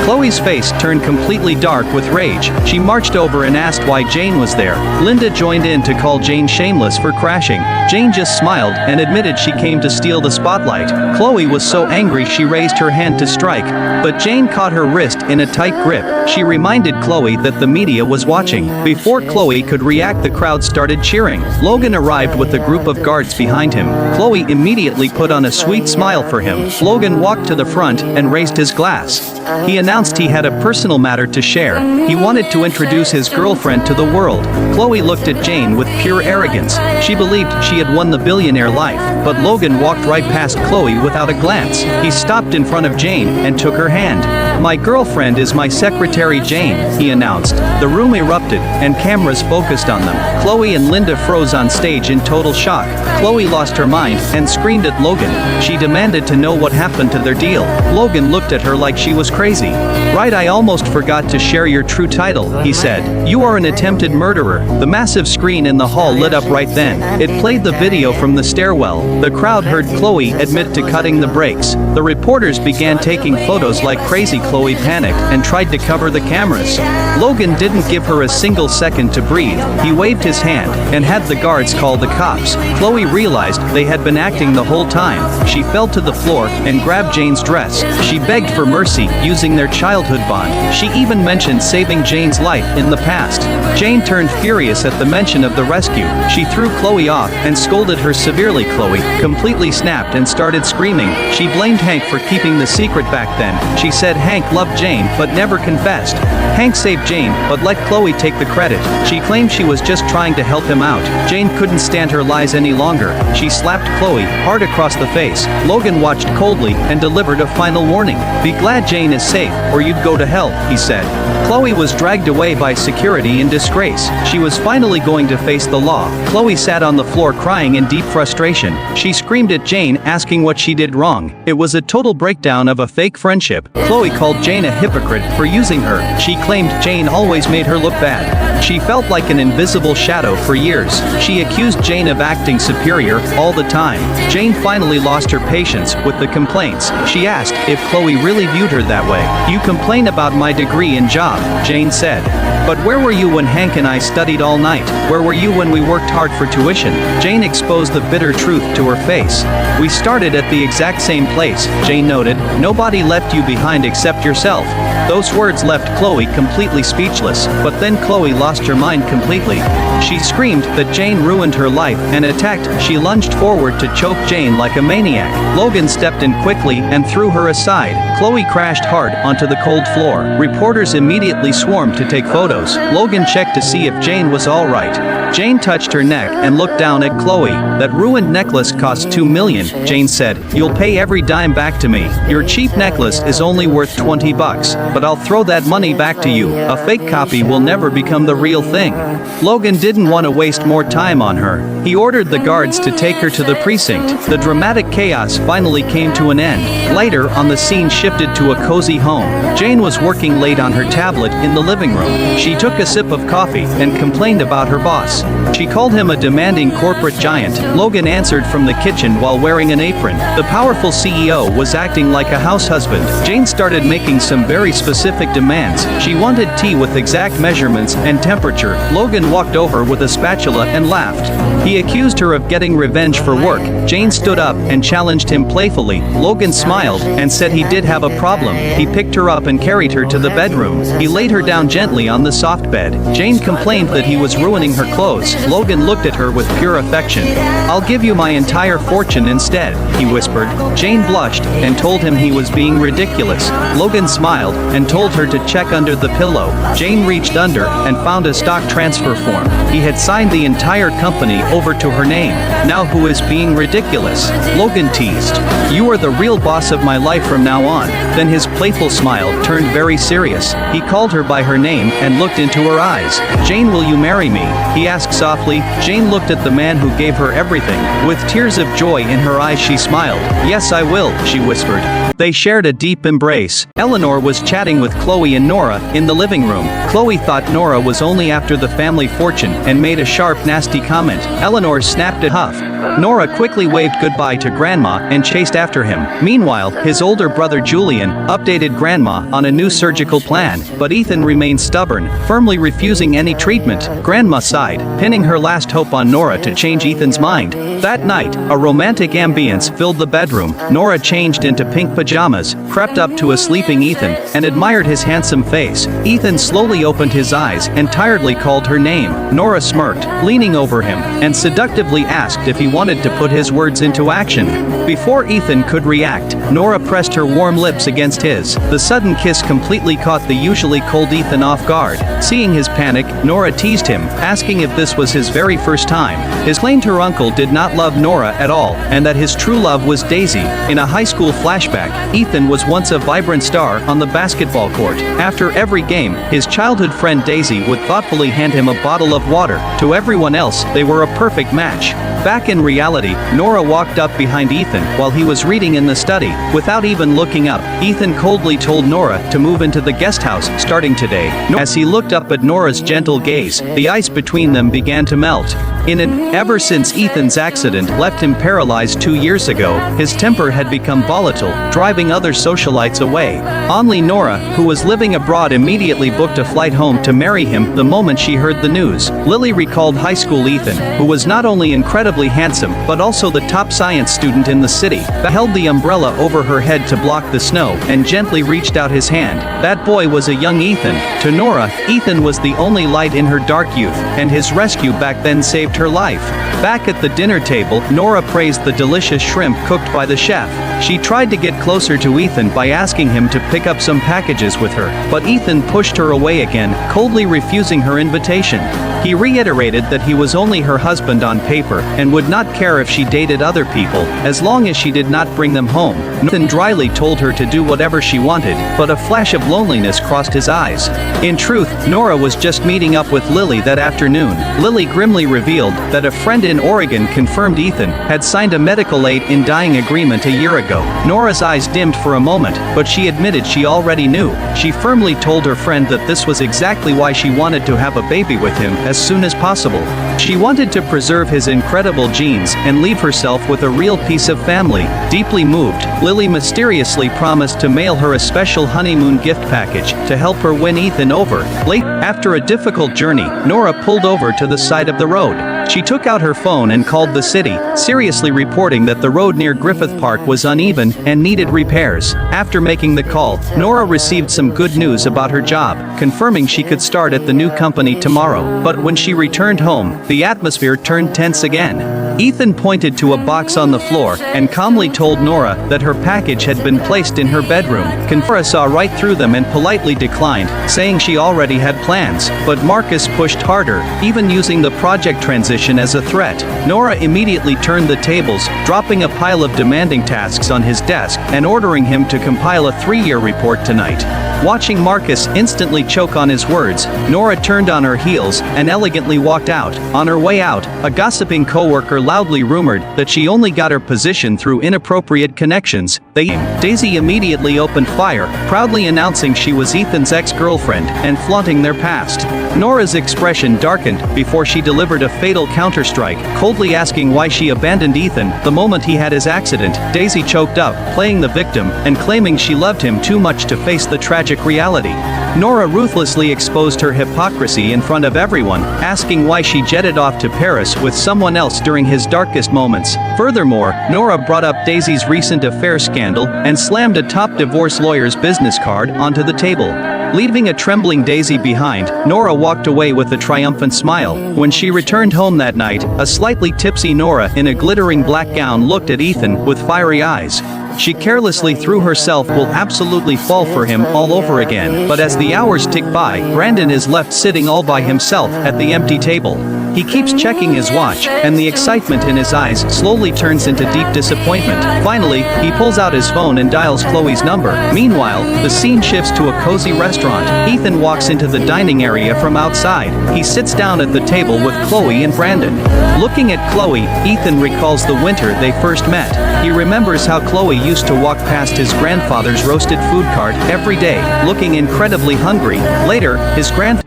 Chloe's face turned completely dark with rage. She marched over and asked why Jane was there. Linda joined in to call Jane shameless for crashing. Jane just smiled and admitted she came to steal the spotlight. Chloe was so angry she raised her hand to strike, but Jane caught her wrist in a tight grip. She reminded Chloe that the media was watching. Before Chloe could react, the crowd started cheering. Logan arrived with a group of guards behind him. Chloe immediately put on a sweet smile for him. Logan walked to the front and raised his glass. He announced he had a personal matter to share. He wanted to introduce his girlfriend to the world. Chloe looked at Jane with pure arrogance. She believed she had won the billionaire life, but Logan walked right past Chloe without a glance. He stopped in front of Jane and took her hand. My girlfriend is my secretary Jane, he announced. The room erupted, and cameras focused on them. Chloe and Linda froze on stage in total shock. Chloe lost her mind and screamed at Logan. She demanded to know what happened to their deal. Logan looked at her like she was crazy. Right, I almost forgot to share your true title, he said. You are an attempted murderer. The massive screen in the hall lit up right then. It played the video from the stairwell. The crowd heard Chloe admit to cutting the brakes. The reporters began taking photos like crazy. Chloe panicked and tried to cover the cameras. Logan didn't give her a single second to breathe. He waved his hand and had the guards call the cops. Chloe realized they had been acting the whole time. She fell to the floor and grabbed Jane's dress. She begged for mercy using their childhood bond. She even mentioned saving Jane's life in the past. Jane turned furious at the mention of the rescue. She threw Chloe off and scolded her severely. Chloe completely snapped and started screaming. She blamed Hank for keeping the secret back then. She said Hank Hank loved Jane but never confessed. Hank saved Jane but let Chloe take the credit. She claimed she was just trying to help him out. Jane couldn't stand her lies any longer. She slapped Chloe hard across the face. Logan watched coldly and delivered a final warning. "Be glad Jane is safe, or you'd go to hell," he said. Chloe was dragged away by security in disgrace. She was finally going to face the law. Chloe sat on the floor crying in deep frustration. She screamed at Jane, asking what she did wrong. It was a total breakdown of a fake friendship. Chloe called Jane a hypocrite for using her. She claimed Jane always made her look bad. She felt like an invisible shadow for years. She accused Jane of acting superior all the time. Jane finally lost her patience with the complaints. She asked if Chloe really viewed her that way. "You complain about my degree and job," Jane said. "But where were you when Hank and I studied all night? Where were you when we worked hard for tuition?" Jane exposed the bitter truth to her face. "We started at the exact same place," Jane noted. "Nobody left you behind except yourself." Those words left Chloe completely speechless, but then Chloe lost her mind completely. She screamed that Jane ruined her life and attacked. She lunged forward to choke Jane like a maniac. Logan stepped in quickly and threw her aside. Chloe crashed hard onto the cold floor. Reporters immediately swarmed to take photos. Logan checked to see if Jane was all right. Jane touched her neck and looked down at Chloe. "That ruined necklace cost $2 million, Jane said. "You'll pay every dime back to me. Your cheap necklace is only worth $20, but I'll throw that money back to you. A fake copy will never become the real thing." Logan didn't want to waste more time on her. He ordered the guards to take her to the precinct. The dramatic chaos finally came to an end. Later on, the scene shifted to a cozy home. Jane was working late on her tablet in the living room. She took a sip of coffee and complained about her boss. She called him a demanding corporate giant. Logan answered from the kitchen while wearing an apron. The powerful CEO was acting like a house husband. Jane started making some very specific demands. She wanted tea with exact measurements and temperature. Logan walked over with a spatula and laughed. He accused her of getting revenge for work. Jane stood up and challenged him playfully. Logan smiled and said he did have a problem. He picked her up and carried her to the bedroom. He laid her down gently on the soft bed. Jane complained that he was ruining her clothes. Logan looked at her with pure affection. "I'll give you my entire fortune instead," he whispered. Jane blushed and told him he was being ridiculous. Logan smiled and told her to check under the pillow. Jane reached under and found a stock transfer form. He had signed the entire company over to her name. "Now who is being ridiculous?" Logan teased. "You are the real boss of my life from now on." Then his playful smile turned very serious. He called her by her name and looked into her eyes. "Jane, will you marry me?" he asked softly. Jane looked at the man who gave her everything. With tears of joy in her eyes, she smiled. "Yes, I will," she whispered. They shared a deep embrace. Eleanor was chatting with Chloe and Nora in the living room. Chloe thought Nora was only after the family fortune and made a sharp, nasty comment. Eleanor snapped at Huff. Nora quickly waved goodbye to Grandma and chased after him. Meanwhile, his older brother Julian updated Grandma on a new surgical plan, but Ethan remained stubborn, firmly refusing any treatment. Grandma sighed, pinning her last hope on Nora to change Ethan's mind. That night, a romantic ambience filled the bedroom. Nora changed into pink pajamas, crept up to a sleeping Ethan, and admired his handsome face. Ethan slowly opened his eyes and tiredly called her name. Nora smirked, leaning over him, and seductively asked if he wanted to put his words into action. Before Ethan could react, Nora pressed her warm lips against his. The sudden kiss completely caught the usually cold Ethan off guard. Seeing his panic, Nora teased him, asking if this was his very first time. His claimed her uncle did not love Nora at all, and that his true love was Daisy. In a high school flashback, Ethan was once a vibrant star on the basketball court. After every game, his childhood friend Daisy would thoughtfully hand him a bottle of water. To everyone else, they were a perfect match. Back in reality, Nora walked up behind Ethan while he was reading in the study. Without even looking up, Ethan coldly told Nora to move into the guest house starting today. As he looked up at Nora's gentle gaze, the ice between them began to melt. Ever since Ethan's accident left him paralyzed 2 years ago, his temper had become volatile, driving other socialites away. Only Nora, who was living abroad, immediately booked a flight home to marry him the moment she heard the news. Lily recalled high school Ethan, who was not only incredibly handsome but also the top science student in the city, held the umbrella over her head to block the snow and gently reached out his hand. That boy was a young Ethan. To Nora, Ethan was the only light in her dark youth, and his rescue back then saved saved her life. Back at the dinner table, Nora praised the delicious shrimp cooked by the chef. She tried to get closer to Ethan by asking him to pick up some packages with her, but Ethan pushed her away again, coldly refusing her invitation. He reiterated that he was only her husband on paper and would not care if she dated other people, as long as she did not bring them home. Ethan dryly told her to do whatever she wanted, but a flash of loneliness crossed his eyes. In truth, Nora was just meeting up with Lily that afternoon. Lily grimly revealed that a friend in Oregon confirmed Ethan had signed a medical aid in dying agreement a year ago. Nora's eyes dimmed for a moment, but she admitted she already knew. She firmly told her friend that this was exactly why she wanted to have a baby with him as soon as possible. She wanted to preserve his incredible genes and leave herself with a real piece of family. Deeply moved, Lily mysteriously promised to mail her a special honeymoon gift package to help her win Ethan over. Late, after a difficult journey, Nora pulled over to the side of the road. She took out her phone and called the city, seriously reporting that the road near Griffith Park was uneven and needed repairs. After making the call, Nora received some good news about her job, confirming she could start at the new company tomorrow. But when she returned home, the atmosphere turned tense again. Ethan pointed to a box on the floor and calmly told Nora that her package had been placed in her bedroom. Nora saw right through them and politely declined, saying she already had plans, but Marcus pushed harder, even using the project transition as a threat. Nora immediately turned the tables, dropping a pile of demanding tasks on his desk and ordering him to compile a 3-year report tonight. Watching Marcus instantly choke on his words, Nora turned on her heels and elegantly walked out. On her way out, a gossiping coworker loudly rumored that she only got her position through inappropriate connections. Daisy immediately opened fire, proudly announcing she was Ethan's ex-girlfriend and flaunting their past. Nora's expression darkened before she delivered a fatal counterstrike, coldly asking why she abandoned Ethan the moment he had his accident. Daisy choked up, playing the victim and claiming she loved him too much to face the tragic reality. Nora ruthlessly exposed her hypocrisy in front of everyone, asking why she jetted off to Paris with someone else during his darkest moments. Furthermore, Nora brought up Daisy's recent affair scandal and slammed a top divorce lawyer's business card onto the table. Leaving a trembling Daisy behind, Nora walked away with a triumphant smile. When she returned home that night, a slightly tipsy Nora in a glittering black gown looked at Ethan with fiery eyes. She carelessly threw herself will absolutely fall for him all over again. But as the hours tick by, Brandon is left sitting all by himself at the empty table. He keeps checking his watch, and the excitement in his eyes slowly turns into deep disappointment. Finally, he pulls out his phone and dials Chloe's number. Meanwhile, the scene shifts to a cozy restaurant. Ethan walks into the dining area from outside. He sits down at the table with Chloe and Brandon. Looking at Chloe, Ethan recalls the winter they first met. He remembers how Chloe used to walk past his grandfather's roasted food cart every day, looking incredibly hungry. Later, his grandfather